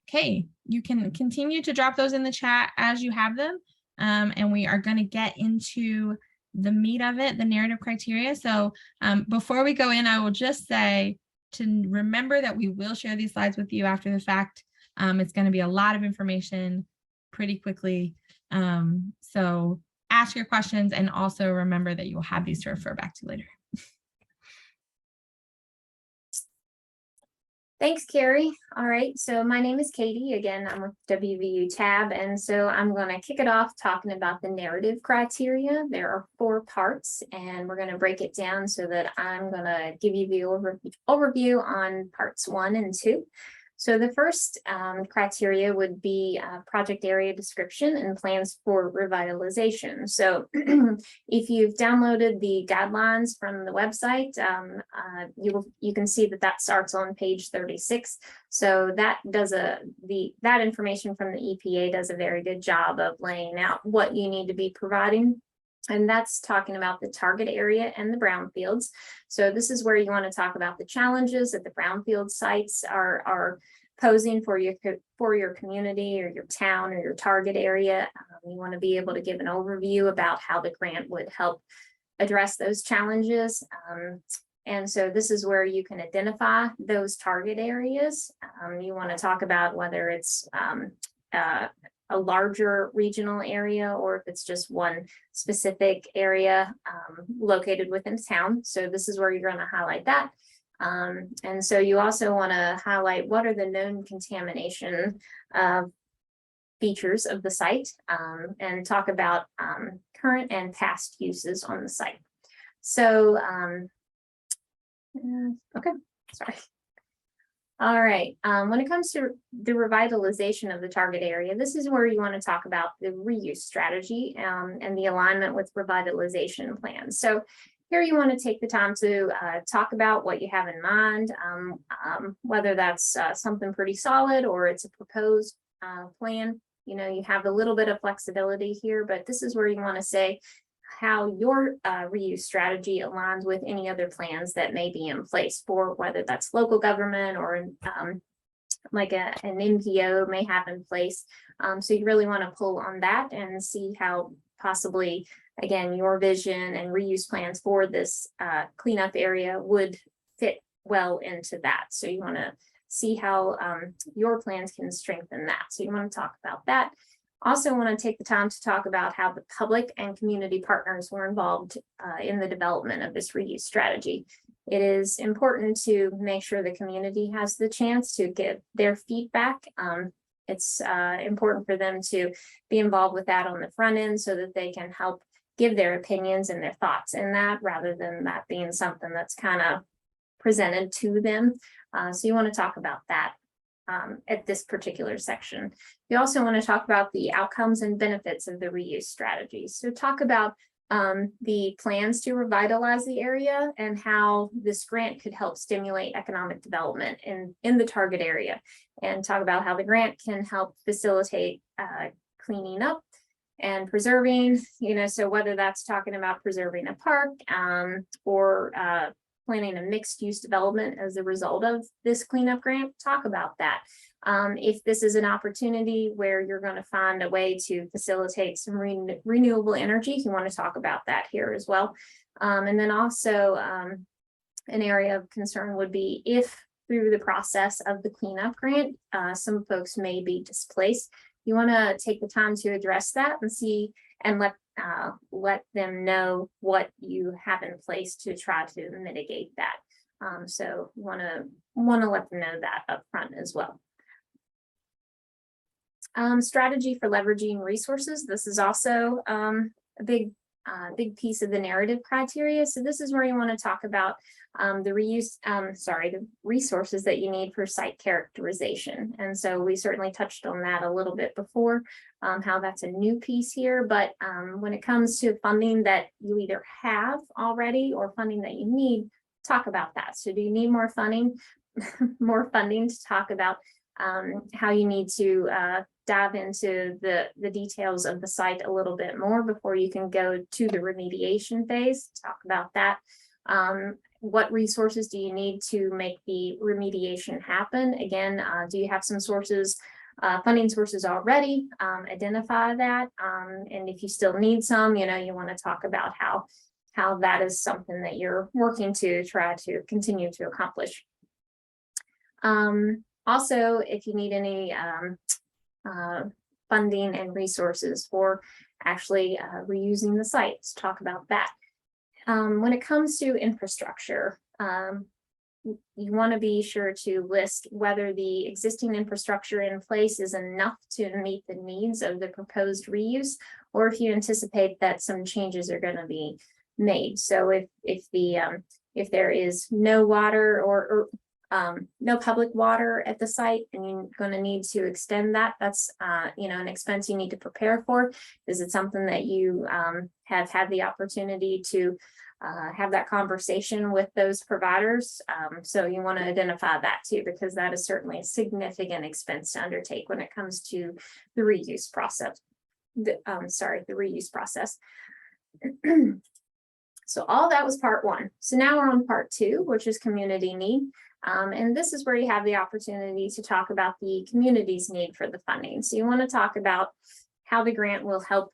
Okay, you can continue to drop those in the chat as you have them. And we are going to get into the meat of it, the narrative criteria. So before we go in, I will just say to remember that we will share these slides with you after the fact. It's going to be a lot of information pretty quickly. So ask your questions, and also remember that you will have these to refer back to later. Thanks, Carrie. All right, so my name is Katie. Again, I'm with WVU TAB, and so I'm going to kick it off talking about the narrative criteria. There are 4 parts, and we're going to break it down so that I'm going to give you the overview on parts 1 and 2. So the first criteria would be project area description and plans for revitalization. So if you've downloaded the guidelines from the website, you can see that starts on page 36. So that does that information from the EPA does a very good job of laying out what you need to be providing. And that's talking about the target area and the brownfields. So this is where you want to talk about the challenges that the brownfield sites are proposing for your community or your town or your target area. You want to be able to give an overview about how the grant would help address those challenges. And so this is where you can identify those target areas. You want to talk about whether it's a larger regional area or if it's just one specific area located within town. So this is where you're going to highlight that. And so you also want to highlight what are the known contamination features of the site and talk about current and past uses on the site. So, okay, sorry. All right, when it comes to the revitalization of the target area, this is where you want to talk about the reuse strategy and the alignment with revitalization plans. So here you want to take the time to talk about what you have in mind, whether that's something pretty solid or it's a proposed plan. You know, you have a little bit of flexibility here, but this is where you want to say how your reuse strategy aligns with any other plans that may be in place for whether that's local government or like an NPO may have in place. So you really want to pull on that and see how possibly, again, your vision and reuse plans for this cleanup area would fit well into that. So you want to see how your plans can strengthen that. So you want to talk about that. Also want to take the time to talk about how the public and community partners were involved in the development of this reuse strategy. It is important to make sure the community has the chance to give their feedback. It's important for them to be involved with that on the front end so that they can help give their opinions and their thoughts in that rather than that being something that's kind of presented to them. So you want to talk about that at this particular section. You also want to talk about the outcomes and benefits of the reuse strategy. So talk about the plans to revitalize the area and how this grant could help stimulate economic development in the target area, and talk about how the grant can help facilitate cleaning up and preserving, you know, so whether that's talking about preserving a park or planning a mixed use development as a result of this cleanup grant, talk about that. If this is an opportunity where you're going to find a way to facilitate some renewable energy, you want to talk about that here as well. And then also an area of concern would be if through the process of the cleanup grant, some folks may be displaced. You want to take the time to address that and see and let them know what you have in place to try to mitigate that. So you want to let them know that up front as well. Strategy for leveraging resources. This is also a big piece of the narrative criteria. So this is where you want to talk about the resources that you need for site characterization. And so we certainly touched on that a little bit before, how that's a new piece here. But when it comes to funding that you either have already or funding that you need, talk about that. So do you need more funding? More funding to talk about how you need to dive into the details of the site a little bit more before you can go to the remediation phase. Talk about that. What resources do you need to make the remediation happen? Again, do you have some sources, funding sources already? Identify that. And if you still need some, you know, you want to talk about how that is something that you're working to try to continue to accomplish. Also, if you need any funding and resources for actually reusing the sites, talk about that. When it comes to infrastructure, you want to be sure to list whether the existing infrastructure in place is enough to meet the needs of the proposed reuse, or if you anticipate that some changes are going to be made. So if there is no water or no public water at the site and you're going to need to extend that, that's you know, an expense you need to prepare for. Is it something that you have had the opportunity to have that conversation with those providers? So you want to identify that too, because that is certainly a significant expense to undertake when it comes to the reuse process. The reuse process. So all that was part one. So now we're on part two, which is community need. And this is where you have the opportunity to talk about the community's need for the funding. So you want to talk about how the grant will help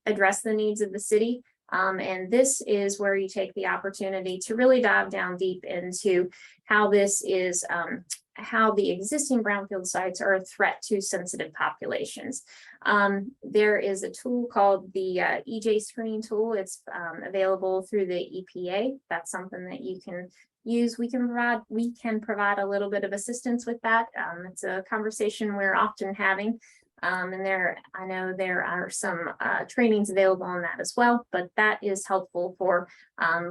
address the needs of the city. And this is where you take the opportunity to really dive down deep into how this is, how the existing brownfield sites are a threat to sensitive populations. There is a tool called the EJ screen tool. It's available through the EPA. That's something that you can use. We can provide a little bit of assistance with that. It's a conversation we're often having. And I know there are some trainings available on that as well, but that is helpful for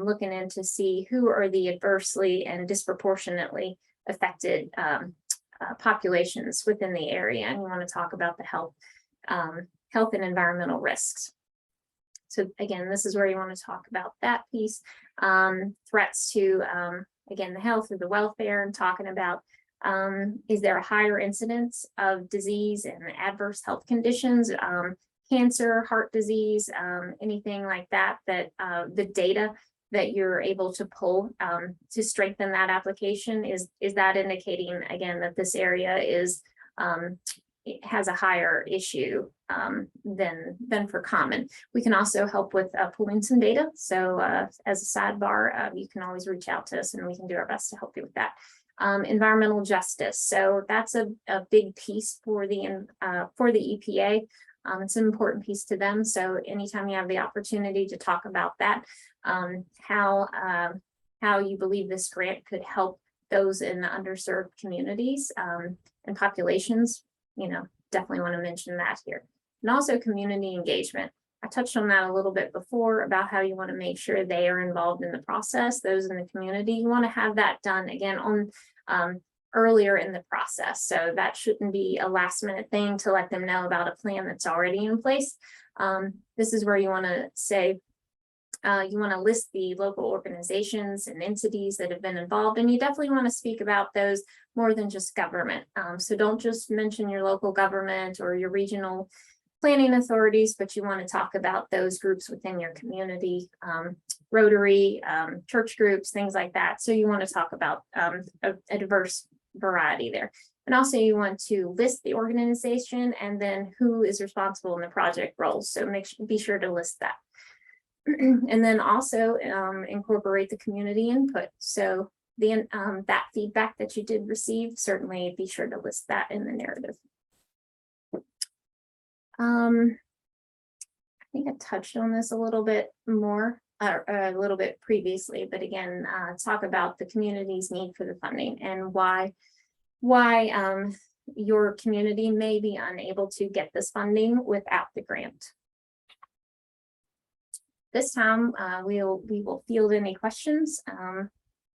looking in to see who are the adversely and disproportionately affected populations within the area. And we want to talk about the health and environmental risks. So again, this is where you want to talk about that piece, threats to, again, the health or the welfare, and talking about is there a higher incidence of disease and adverse health conditions, cancer, heart disease, anything like that, that the data that you're able to pull to strengthen that application, is that indicating, again, that this area is it has a higher issue than for common. We can also help with pulling some data. So as a sidebar, you can always reach out to us and we can do our best to help you with that. Environmental justice. So that's a big piece for the EPA. It's an important piece to them. So anytime you have the opportunity to talk about that, how you believe this grant could help those in the underserved communities and populations, definitely want to mention that here. And also community engagement. I touched on that a little bit before about how you want to make sure they are involved in the process, those in the community. You want to have that done again on earlier in the process. So that shouldn't be a last minute thing to let them know about a plan that's already in place. This is where you want to say, you want to list the local organizations and entities that have been involved, and you definitely want to speak about those more than just government. So don't just mention your local government or your regional planning authorities, but you want to talk about those groups within your community, Rotary, church groups, things like that. So you want to talk about a diverse variety there. And also you want to list the organization and then who is responsible in the project roles. So be sure to list that. And then also incorporate the community input. So that feedback that you did receive, certainly be sure to list that in the narrative. I think I touched on this a little bit more, a little bit previously, but again, talk about the community's need for the funding and why your community may be unable to get this funding without the grant. This time, we will field any questions.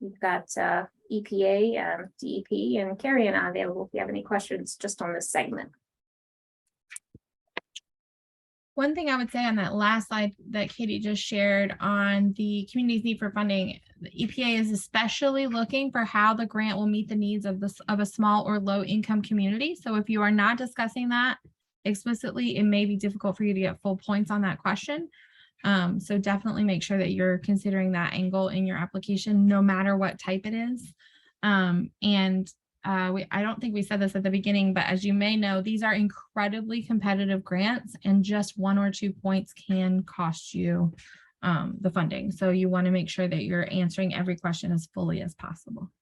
We've got EPA, DEP, and Carrie and I available if you have any questions just on this segment. One thing I would say on that last slide that Katie just shared on the community's need for funding, the EPA is especially looking for how the grant will meet the needs of a small or low income community. So if you are not discussing that explicitly, it may be difficult for you to get full points on that question. So definitely make sure that you're considering that angle in your application, no matter what type it is. I don't think we said this at the beginning, but as you may know, these are incredibly competitive grants, and just 1 or 2 points can cost you the funding. So you want to make sure that you're answering every question as fully as possible.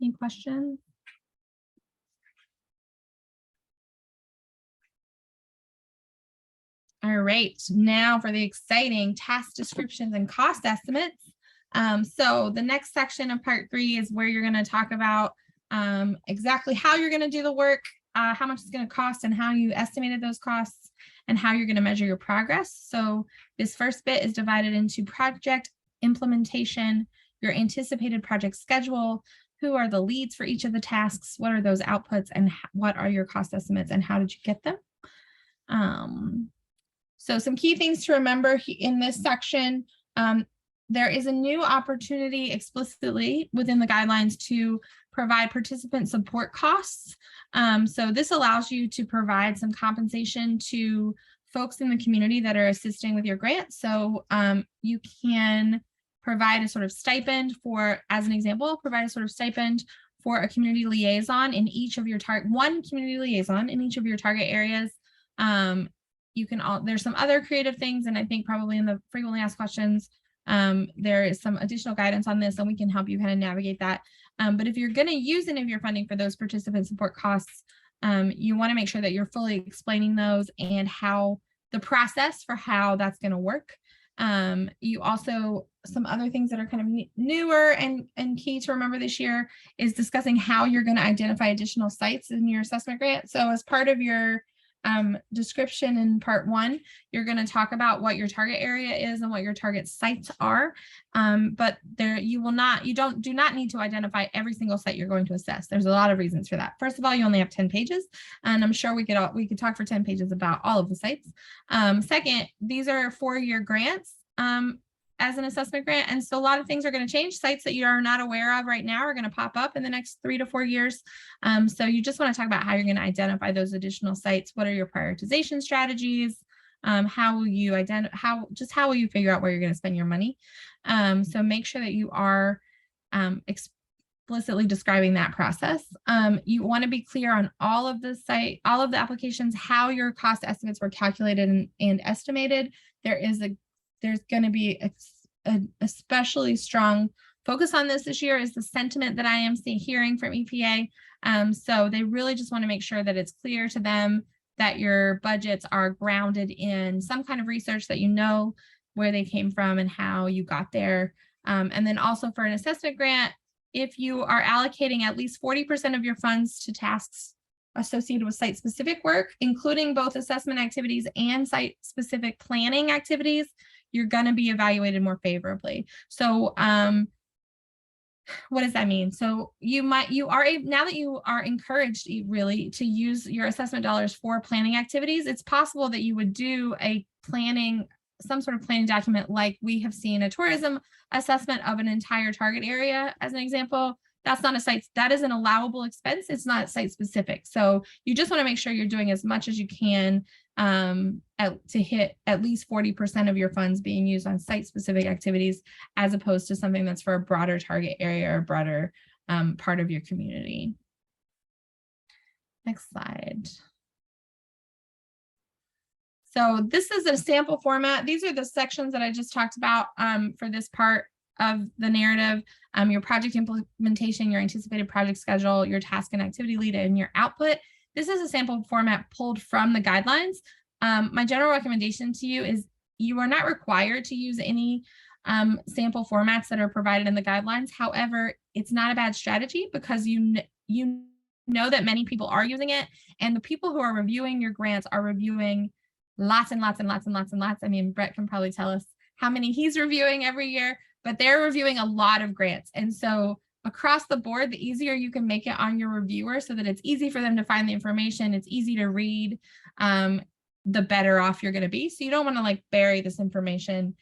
Any questions? All right, now for the exciting task descriptions and cost estimates. So the next section of part 3 is where you're going to talk about exactly how you're going to do the work, how much it's going to cost, and how you estimated those costs, and how you're going to measure your progress. So this first bit is divided into project implementation, your anticipated project schedule, who are the leads for each of the tasks, what are those outputs, and what are your cost estimates, and how did you get them? So some key things to remember in this section. there is a new opportunity explicitly within the guidelines to provide participant support costs. So this allows you to provide some compensation to folks in the community that are assisting with your grant. So you can provide a sort of stipend for, as an example, provide a sort of stipend for a community liaison in each of your one community liaison in each of your target areas. You can there's some other creative things, and I think probably in the frequently asked questions, there is some additional guidance on this, and we can help you kind of navigate that. But if you're going to use any of your funding for those participant support costs, you want to make sure that you're fully explaining those and how the process for how that's going to work. You also, some other things that are kind of newer and key to remember this year is discussing how you're going to identify additional sites in your assessment grant. So as part of your description in part 1, you're going to talk about what your target area is and what your target sites are. But there you do not need to identify every single site you're going to assess. There's a lot of reasons for that. First of all, you only have 10 pages, and I'm sure we could talk for 10 pages about all of the sites. Second, these are 4-year grants as an assessment grant, and so a lot of things are going to change. Sites that you are not aware of right now are going to pop up in the next 3 to 4 years. So you just want to talk about how you're going to identify those additional sites. What are your prioritization strategies? How will you how will you figure out where you're going to spend your money? So make sure that you are explicitly describing that process. You want to be clear on all of the applications, how your cost estimates were calculated and estimated. There's going to be an especially strong focus on this year is the sentiment that I am hearing from EPA. So they really just want to make sure that it's clear to them that your budgets are grounded in some kind of research, that you know where they came from and how you got there. And then also for an assessment grant, if you are allocating at least 40% of your funds to tasks associated with site-specific work, including both assessment activities and site-specific planning activities, you're going to be evaluated more favorably. So what does that mean? So now that you are encouraged really to use your assessment dollars for planning activities, it's possible that you would do some sort of planning document, like we have seen a tourism assessment of an entire target area as an example. That's not that is an allowable expense. It's not site specific. So you just want to make sure you're doing as much as you can to hit at least 40% of your funds being used on site specific activities, as opposed to something that's for a broader target area or broader part of your community. Next slide. So this is a sample format. These are the sections that I just talked about for this part of the narrative. Your project implementation, your anticipated project schedule, your task and activity lead, and your output. This is a sample format pulled from the guidelines. My general recommendation to you is you are not required to use any sample formats that are provided in the guidelines. However, it's not a bad strategy because you know that many people are using it, and the people who are reviewing your grants are reviewing lots and lots and lots and lots and lots. I mean, Brett can probably tell us how many he's reviewing every year, but they're reviewing a lot of grants. And so across the board, the easier you can make it on your reviewer so that it's easy for them to find the information, it's easy to read, the better off you're going to be. So you don't want to bury this information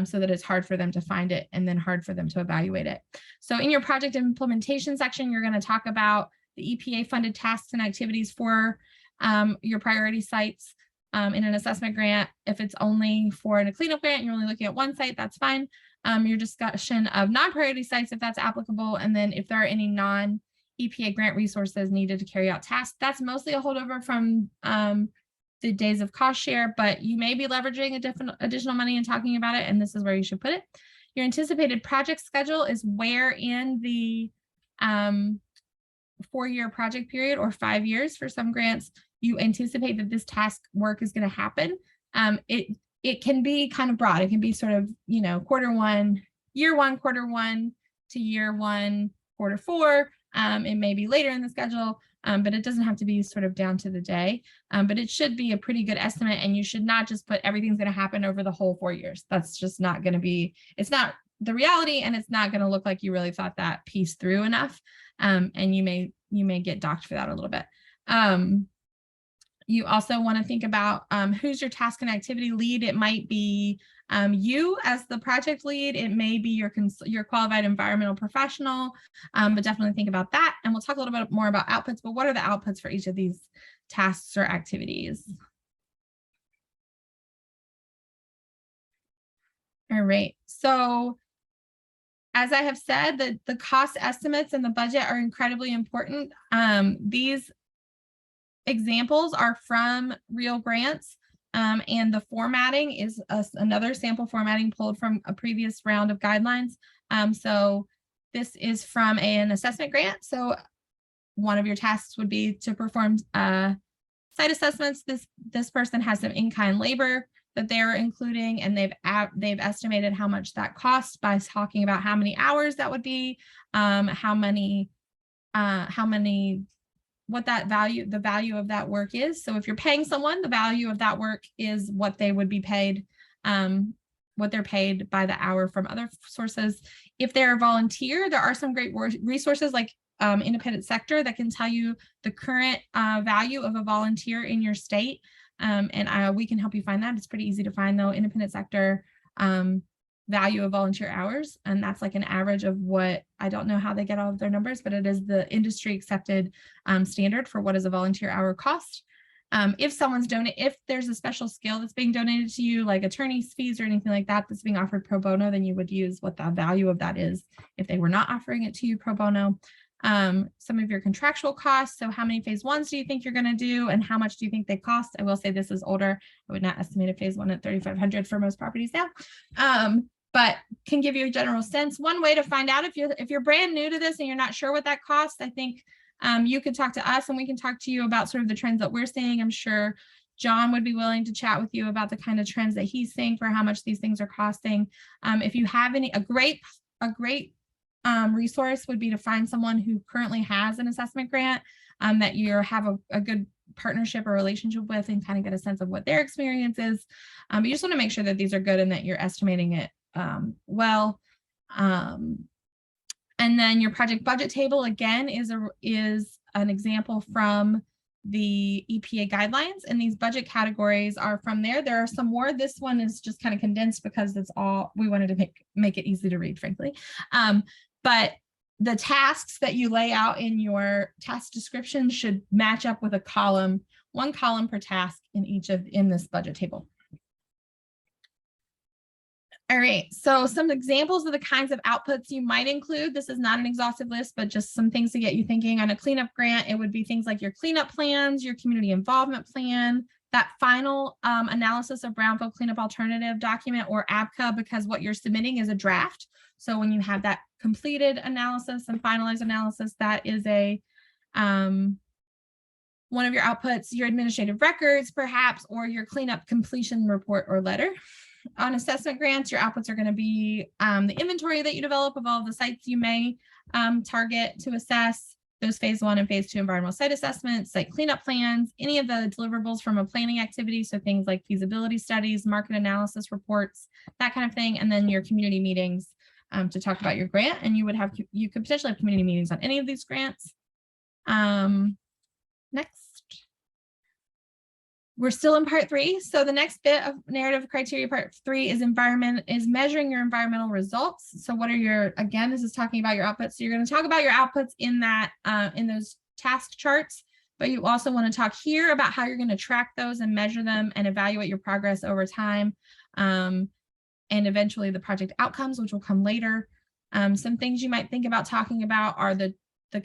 so that it's hard for them to find it and then hard for them to evaluate it. So in your project implementation section, you're going to talk about the EPA funded tasks and activities for your priority sites. In an assessment grant, if it's only for a cleanup grant, you're only looking at one site, that's fine. Your discussion of non-priority sites, if that's applicable, and then if there are any non-EPA grant resources needed to carry out tasks, that's mostly a holdover from the days of cost share, but you may be leveraging additional money and talking about it, and this is where you should put it. Your anticipated project schedule is where in the 4-year project period, or 5 years for some grants, you anticipate that this task work is going to happen. It can be kind of broad. It can be sort of, quarter one, year one, quarter one to year one, quarter four. It may be later in the schedule, but it doesn't have to be sort of down to the day. But it should be a pretty good estimate, and you should not just put everything's going to happen over the whole 4 years. That's just not going to be, it's not the reality, and it's not going to look like you really thought that piece through enough. And you may get docked for that a little bit. You also want to think about who's your task and activity lead. It might be you as the project lead. It may be your qualified environmental professional, but definitely think about that. And we'll talk a little bit more about outputs, but what are the outputs for each of these tasks or activities? All right, so as I have said, the cost estimates and the budget are incredibly important. These examples are from real grants, and the formatting is another sample formatting pulled from a previous round of guidelines. So this is from an assessment grant. So one of your tasks would be to perform site assessments. This person has some in-kind labor that they're including, and they've estimated how much that costs by talking about how many hours that would be, what that value, the value of that work is. So if you're paying someone, the value of that work is what they would be paid, what they're paid by the hour from other sources. If they're a volunteer, there are some great resources like independent sector that can tell you the current value of a volunteer in your state. And we can help you find that. It's pretty easy to find though, independent sector value of volunteer hours. And that's like an average of what, I don't know how they get all of their numbers, but it is the industry accepted standard for what is a volunteer hour cost. If there's a special skill that's being donated to you, like attorney's fees or anything like that, that's being offered pro bono, then you would use what the value of that is if they were not offering it to you pro bono. Some of your contractual costs. So how many phase ones do you think you're going to do and how much do you think they cost? I will say this is older. I would not estimate a phase one at $3,500 for most properties now, but can give you a general sense. One way to find out if you're brand new to this and you're not sure what that costs, I think you could talk to us and we can talk to you about sort of the trends that we're seeing. I'm sure John would be willing to chat with you about the kind of trends that he's seeing for how much these things are costing. If you have a great resource would be to find someone who currently has an assessment grant that you have a good partnership or relationship with and kind of get a sense of what their experience is. But you just want to make sure that these are good and that you're estimating it well. And then your project budget table again is an example from the EPA guidelines, and these budget categories are from there. There are some more. This one is just kind of condensed because it's all we wanted to make it easy to read, frankly. But the tasks that you lay out in your task description should match up with one column per task in this budget table. All right, so some examples of the kinds of outputs you might include. This is not an exhaustive list, but just some things to get you thinking. On a cleanup grant, it would be things like your cleanup plans, your community involvement plan, that final analysis of brownfield cleanup alternative document or ABCA, because what you're submitting is a draft. So when you have that completed analysis and finalized analysis, that is one of your outputs, your administrative records, perhaps, or your cleanup completion report or letter. On assessment grants, your outputs are going to be the inventory that you develop of all of the sites you may target to assess, those phase one and phase two environmental site assessments, site cleanup plans, any of the deliverables from a planning activity. So things like feasibility studies, market analysis reports, that kind of thing. And then your community meetings to talk about your grant. And you could potentially have community meetings on any of these grants. Next. We're still in part 3. So the next bit of narrative criteria part 3 is measuring your environmental results. So what are again, this is talking about your outputs. So you're going to talk about your outputs in those task charts, but you also want to talk here about how you're going to track those and measure them and evaluate your progress over time. And eventually the project outcomes, which will come later. Some things you might think about talking about are the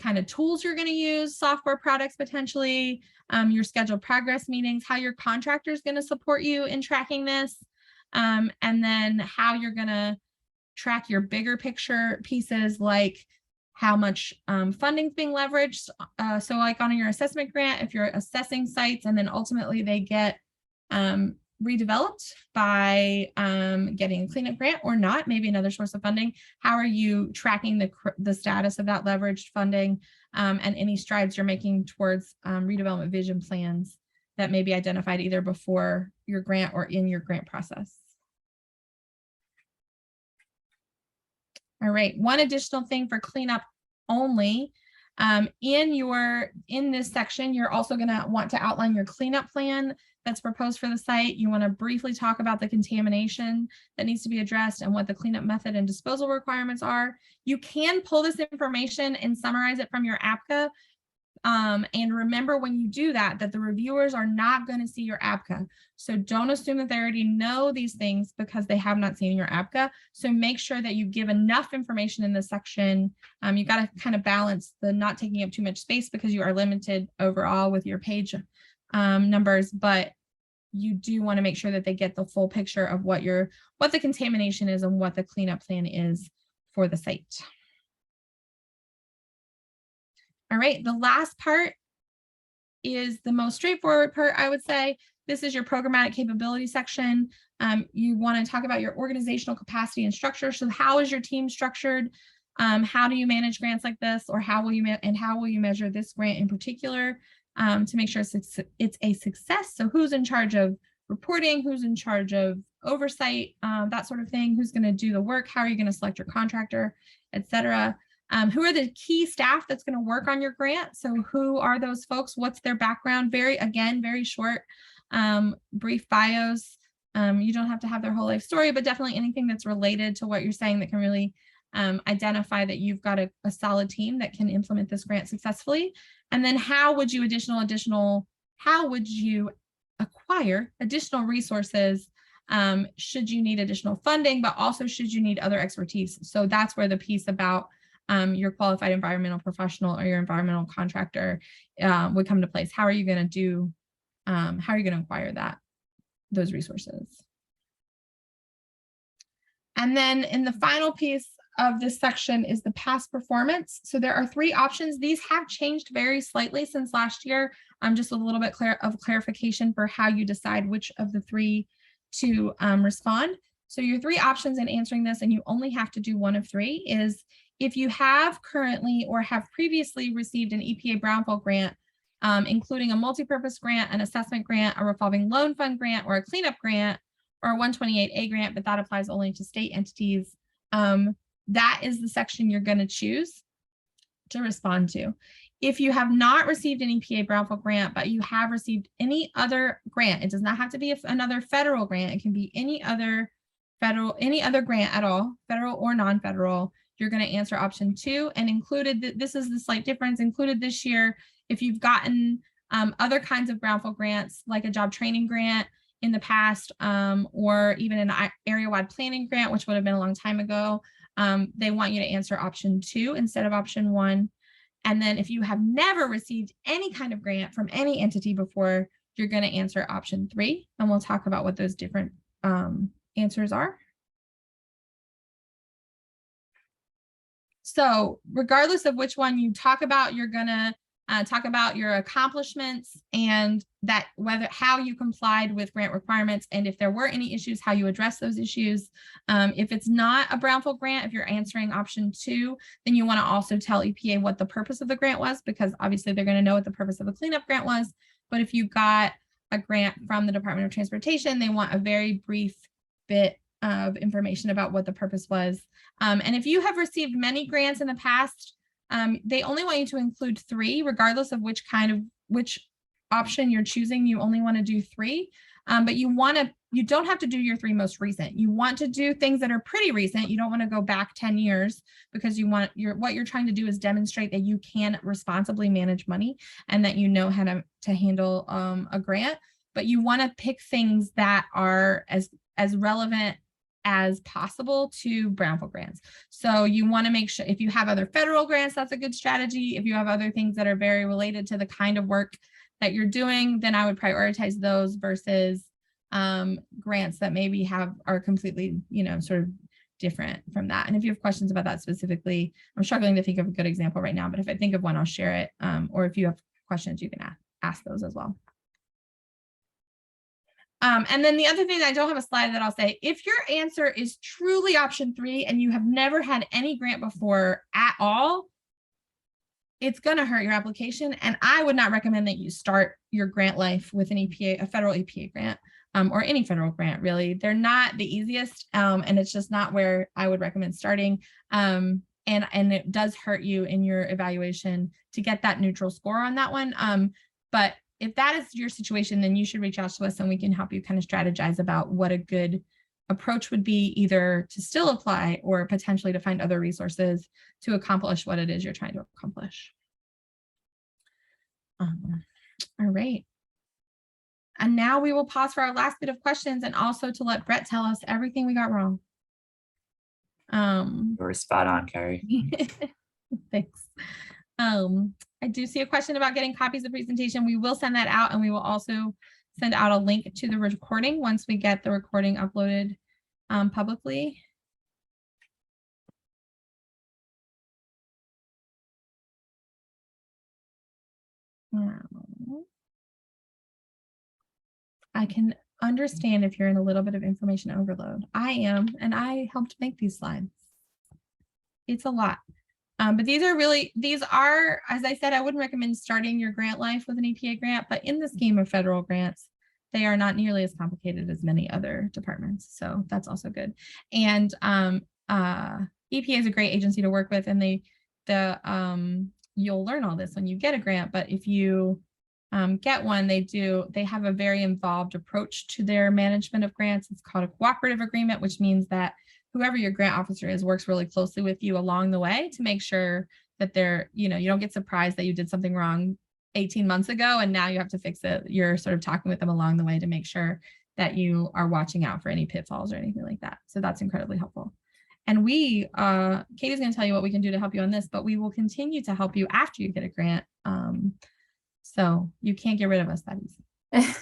kind of tools you're going to use, software products potentially, your scheduled progress meetings, how your contractor is going to support you in tracking this, and then how you're going to track your bigger picture pieces like how much funding is being leveraged. So like on your assessment grant, if you're assessing sites and then ultimately they get redeveloped by getting a cleanup grant or not, maybe another source of funding, how are you tracking the status of that leveraged funding and any strides you're making towards redevelopment vision plans that may be identified either before your grant or in your grant process. All right, one additional thing for cleanup only In this section, you're also going to want to outline your cleanup plan that's proposed for the site. You want to briefly talk about the contamination that needs to be addressed and what the cleanup method and disposal requirements are. You can pull this information and summarize it from your APCA. And remember when you do that, that the reviewers are not going to see your APCA. So don't assume that they already know these things because they have not seen your APCA. So make sure that you give enough information in this section. You got to kind of balance the not taking up too much space because you are limited overall with your page numbers, but you do want to make sure that they get the full picture of what the contamination is and what the cleanup plan is for the site. All right, the last part is the most straightforward part, I would say. This is your programmatic capability section. You want to talk about your organizational capacity and structure. So how is your team structured? How do you manage grants like this, or how will you measure this grant in particular to make sure it's a success? So who's in charge of reporting, who's in charge of oversight, that sort of thing, who's going to do the work, how are you going to select your contractor, etc. Who are the key staff that's going to work on your grant? So who are those folks? What's their background? Very short, brief bios. You don't have to have their whole life story, but definitely anything that's related to what you're saying that can really identify that you've got a solid team that can implement this grant successfully. And then how would you acquire additional resources should you need additional funding, but also should you need other expertise? So that's where the piece about your qualified environmental professional or your environmental contractor would come to place. How are you going to acquire those resources? And then in the final piece of this section is the past performance. So there are 3 options. These have changed very slightly since last year. Just a little bit of clarification for how you decide which of the 3 to respond. So your 3 options in answering this, and you only have to do one of 3, is if you have currently or have previously received an EPA Brownfield grant, including a multipurpose grant, an assessment grant, a revolving loan fund grant, or a cleanup grant, or a 128A grant, but that applies only to state entities, that is the section you're going to choose to respond to. If you have not received an EPA Brownfield grant, but you have received any other grant, it does not have to be another federal grant. It can be any other grant at all, federal or non-federal. You're going to answer option 2, and included, this is the slight difference, included this year, if you've gotten other kinds of Brownfield grants, like a job training grant in the past, or even an area-wide planning grant, which would have been a long time ago, they want you to answer option 2 instead of option 1. And then if you have never received any kind of grant from any entity before, you're going to answer option 3, and we'll talk about what those different answers are. So regardless of which one you talk about, you're going to talk about your accomplishments and how you complied with grant requirements, and if there were any issues, how you address those issues. If it's not a Brownfield grant, if you're answering option 2, then you want to also tell EPA what the purpose of the grant was, because obviously they're going to know what the purpose of a cleanup grant was. But if you got a grant from the Department of Transportation, they want a very brief bit of information about what the purpose was. And if you have received many grants in the past, they only want you to include 3, regardless of which option you're choosing. You only want to do 3, but you don't have to do your 3 most recent. You want to do things that are pretty recent. You don't want to go back 10 years because what you're trying to do is demonstrate that you can responsibly manage money and that you know how to handle a grant. But you want to pick things that are as relevant as possible to Brownfield grants. So you want to make sure if you have other federal grants, that's a good strategy. If you have other things that are very related to the kind of work that you're doing, then I would prioritize those versus grants that maybe are completely, sort of different from that. And if you have questions about that specifically, I'm struggling to think of a good example right now, but if I think of one, I'll share it. Or if you have questions, you can ask those as well. And then the other thing, I don't have a slide that I'll say, if your answer is truly option 3 and you have never had any grant before at all, it's going to hurt your application. And I would not recommend that you start your grant life with a federal EPA grant, or any federal grant, really. They're not the easiest, and it's just not where I would recommend starting. and it does hurt you in your evaluation to get that neutral score on that one. But if that is your situation, then you should reach out to us and we can help you kind of strategize about what a good approach would be, either to still apply or potentially to find other resources to accomplish what it is you're trying to accomplish. All right. And now we will pause for our last bit of questions and also to let Brett tell us everything we got wrong. We're spot on, Carrie. Thanks. I do see a question about getting copies of the presentation. We will send that out, and we will also send out a link to the recording once we get the recording uploaded publicly. I can understand if you're in a little bit of information overload. I am, and I helped make these slides. It's a lot. But these are, as I said, I wouldn't recommend starting your grant life with an EPA grant, but in the scheme of federal grants, they are not nearly as complicated as many other departments. So that's also good. And EPA is a great agency to work with, and you'll learn all this when you get a grant. But if you get one, they have a very involved approach to their management of grants. It's called a cooperative agreement, which means that whoever your grant officer is works really closely with you along the way to make sure that you don't get surprised that you did something wrong 18 months ago and now you have to fix it. You're sort of talking with them along the way to make sure that you are watching out for any pitfalls or anything like that. So that's incredibly helpful. And Katie's going to tell you what we can do to help you on this, but we will continue to help you after you get a grant. So you can't get rid of us that easy.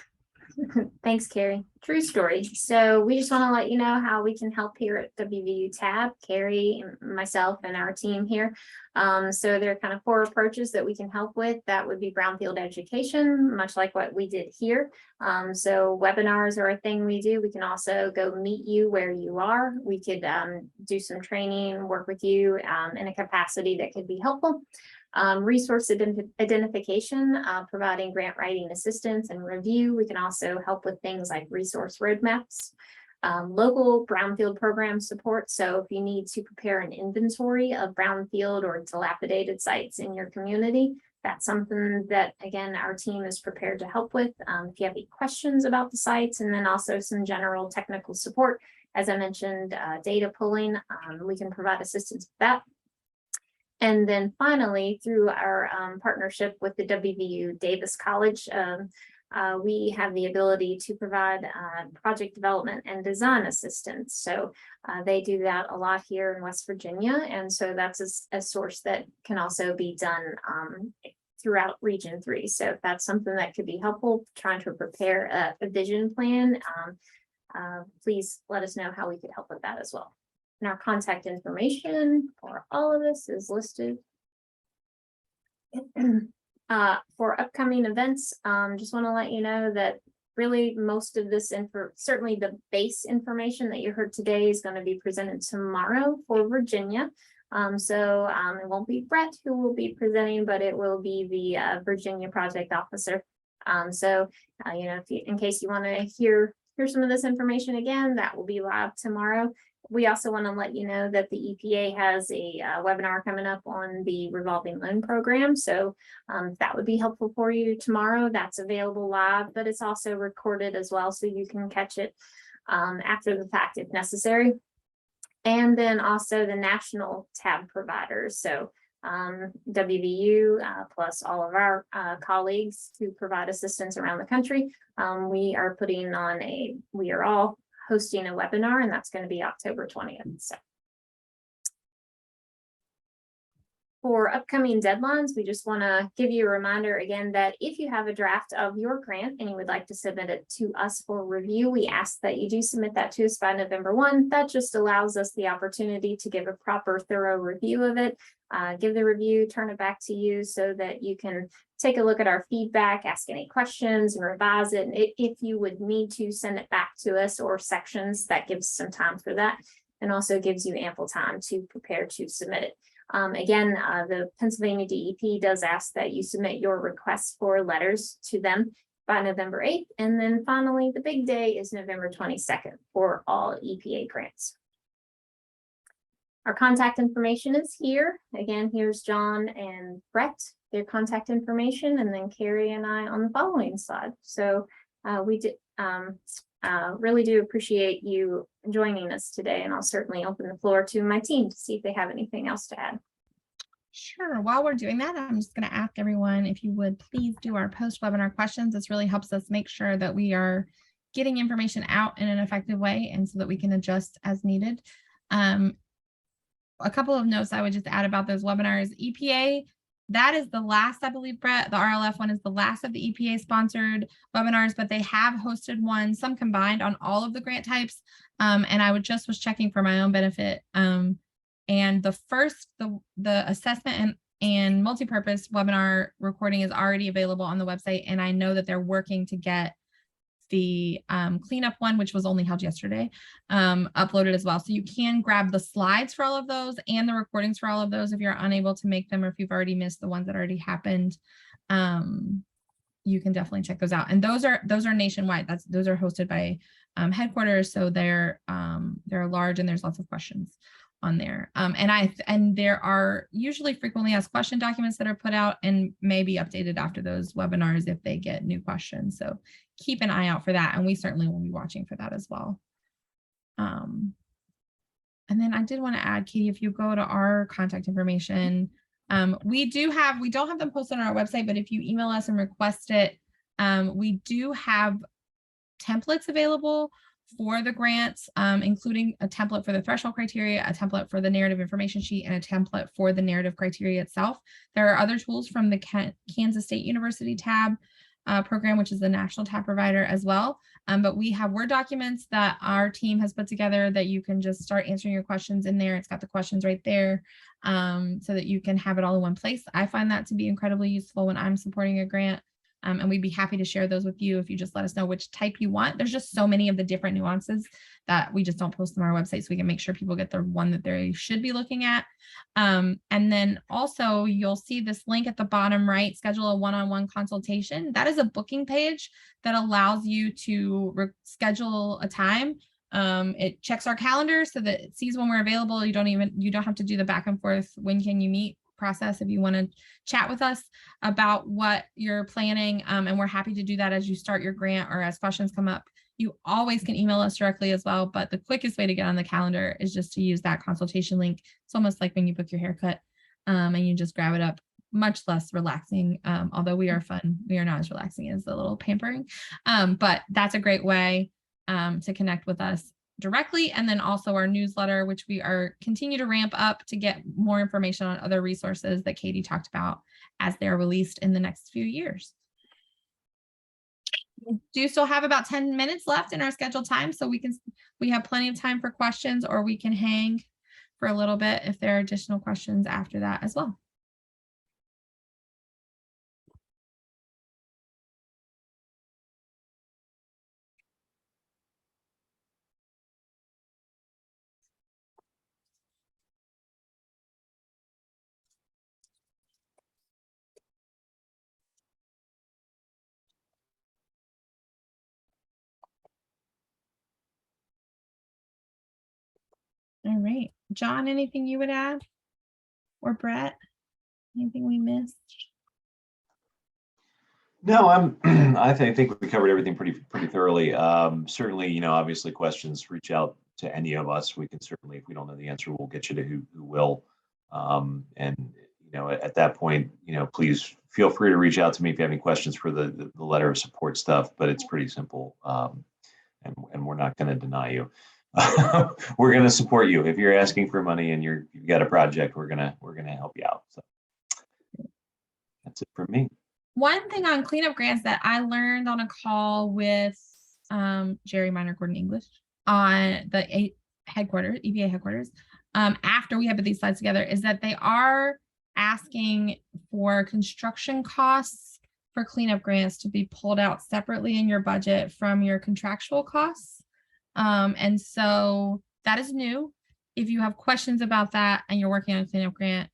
Thanks, Carrie. True story. So we just want to let you know how we can help here at WVU TAB, Carrie, myself, and our team here. So there are kind of 4 approaches that we can help with. That would be brownfield education, much like what we did here. So webinars are a thing we do. We can also go meet you where you are. We could do some training, work with you in a capacity that could be helpful. Resource identification, providing grant writing assistance and review. We can also help with things like resource roadmaps, local brownfield program support. So if you need to prepare an inventory of brownfield or dilapidated sites in your community, that's something that, again, our team is prepared to help with. If you have any questions about the sites, and then also some general technical support, as I mentioned, data pulling, we can provide assistance with that. And then finally, through our partnership with the WVU Davis College, we have the ability to provide project development and design assistance. So they do that a lot here in West Virginia. And so that's a source that can also be done throughout Region 3. So if that's something that could be helpful, trying to prepare a vision plan, please let us know how we could help with that as well. And our contact information for all of this is listed. For upcoming events, just want to let you know that really most of this certainly the base information that you heard today is going to be presented tomorrow for Virginia. So it won't be Brett who will be presenting, but it will be the Virginia project officer. In case you want to hear some of this information again, that will be live tomorrow. We also want to let you know that the EPA has a webinar coming up on the Revolving Loan Program. So that would be helpful for you tomorrow. That's available live, but it's also recorded as well, so you can catch it after the fact if necessary. And then also the national TAB providers. So WVU plus all of our colleagues who provide assistance around the country. We are all hosting a webinar, and that's going to be October 20th. So for upcoming deadlines, we just want to give you a reminder again that if you have a draft of your grant and you would like to submit it to us for review, we ask that you do submit that to us by November 1. That just allows us the opportunity to give a proper, thorough review of it, give the review, turn it back to you so that you can take a look at our feedback, ask any questions, and revise it. And if you would need to send it back to us or sections, that gives some time for that, and also gives you ample time to prepare to submit it. Again, the Pennsylvania DEP does ask that you submit your requests for letters to them by November 8th. And then finally, the big day is November 22nd for all EPA grants. Our contact information is here. Again, here's John and Brett, their contact information, and then Carrie and I on the following slide. So we did really do appreciate you joining us today, and I'll certainly open the floor to my team to see if they have anything else to add. Sure. While we're doing that, I'm just going to ask everyone if you would please do our post-webinar questions. This really helps us make sure that we are getting information out in an effective way and so that we can adjust as needed. A couple of notes I would just add about those webinars. EPA, that is the last, I believe, Brett, the RLF one is the last of the EPA sponsored webinars, but they have hosted one, some combined on all of the grant types. And I was checking for my own benefit. And the first, the assessment and multipurpose webinar recording is already available on the website. And I know that they're working to get the cleanup one, which was only held yesterday, uploaded as well. So you can grab the slides for all of those and the recordings for all of those if you're unable to make them or if you've already missed the ones that already happened. You can definitely check those out. And those are nationwide. Those are hosted by headquarters. So they're large and there's lots of questions on there. And there are usually frequently asked question documents that are put out and may be updated after those webinars if they get new questions. So keep an eye out for that. And we certainly will be watching for that as well. And then I did want to add, Katie, if you go to our contact information, we don't have them posted on our website, but if you email us and request it, we do have templates available for the grants, including a template for the threshold criteria, a template for the narrative information sheet, and a template for the narrative criteria itself. There are other tools from the Kansas State University TAB program, which is the national TAB provider as well. But we have Word documents that our team has put together that you can just start answering your questions in there. It's got the questions right there so that you can have it all in one place. I find that to be incredibly useful when I'm supporting a grant. And we'd be happy to share those with you if you just let us know which type you want. There's just so many of the different nuances that we just don't post on our website so we can make sure people get the one that they should be looking at. And then also you'll see this link at the bottom right, schedule a one-on-one consultation. That is a booking page that allows you to schedule a time. It checks our calendar so that it sees when we're available. You don't have to do the back and forth, when can you meet process if you want to chat with us about what you're planning, and we're happy to do that as you start your grant or as questions come up. You always can email us directly as well, but the quickest way to get on the calendar is just to use that consultation link. It's almost like when you book your haircut and you just grab it up. Much less relaxing, although we are fun. We are not as relaxing as the little pampering, but that's a great way to connect with us directly. And then also our newsletter, which we are continue to ramp up to get more information on other resources that Katie talked about as they're released in the next few years. We do still have about 10 minutes left in our scheduled time, so we have plenty of time for questions, or we can hang for a little bit if there are additional questions after that as well. All right, John, anything you would add? Or Brett, anything we missed? No, I think we covered everything pretty thoroughly. Certainly, obviously questions, reach out to any of us. We can certainly, if we don't know the answer, we'll get you to who will. And at that point, please feel free to reach out to me if you have any questions for the letter of support stuff, but it's pretty simple. And we're not going to deny you. We're going to support you. If you're asking for money and you've got a project, we're gonna help you out. So that's it for me. One thing on cleanup grants that I learned on a call with Jerry Minor Gordon English on the EPA headquarters, after we have put these slides together, is that they are asking for construction costs for cleanup grants to be pulled out separately in your budget from your contractual costs. And so that is new. If you have questions about that and you're working on a cleanup grant,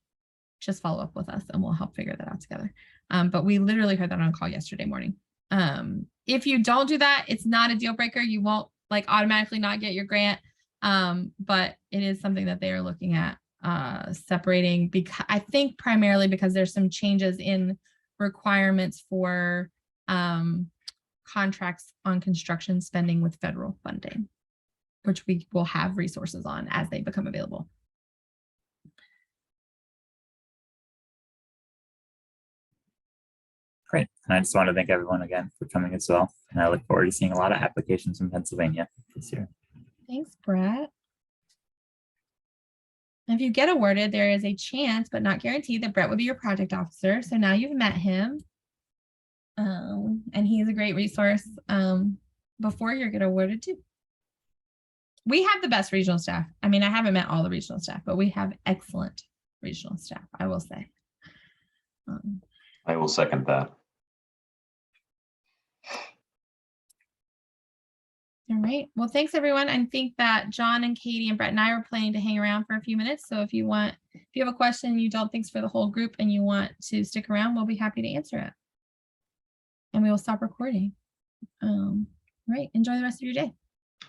just follow up with us and we'll help figure that out together. But we literally heard that on a call yesterday morning. If you don't do that, it's not a deal breaker. You won't automatically not get your grant. But it is something that they are looking at separating, because I think primarily because there's some changes in requirements for contracts on construction spending with federal funding, which we will have resources on as they become available. Great. And I just want to thank everyone again for coming as well. And I look forward to seeing a lot of applications in Pennsylvania this year. Thanks, Brett. If you get awarded, there is a chance, but not guaranteed, that Brett will be your project officer. So now you've met him. And he's a great resource before you get awarded too. We have the best regional staff. I mean, I haven't met all the regional staff, but we have excellent regional staff, I will say. I will second that. All right. Well, thanks everyone. I think that John and Katie and Brett and I are planning to hang around for a few minutes. So if you have a question you don't think is for the whole group and you want to stick around, we'll be happy to answer it. And we will stop recording. All right. Enjoy the rest of your day.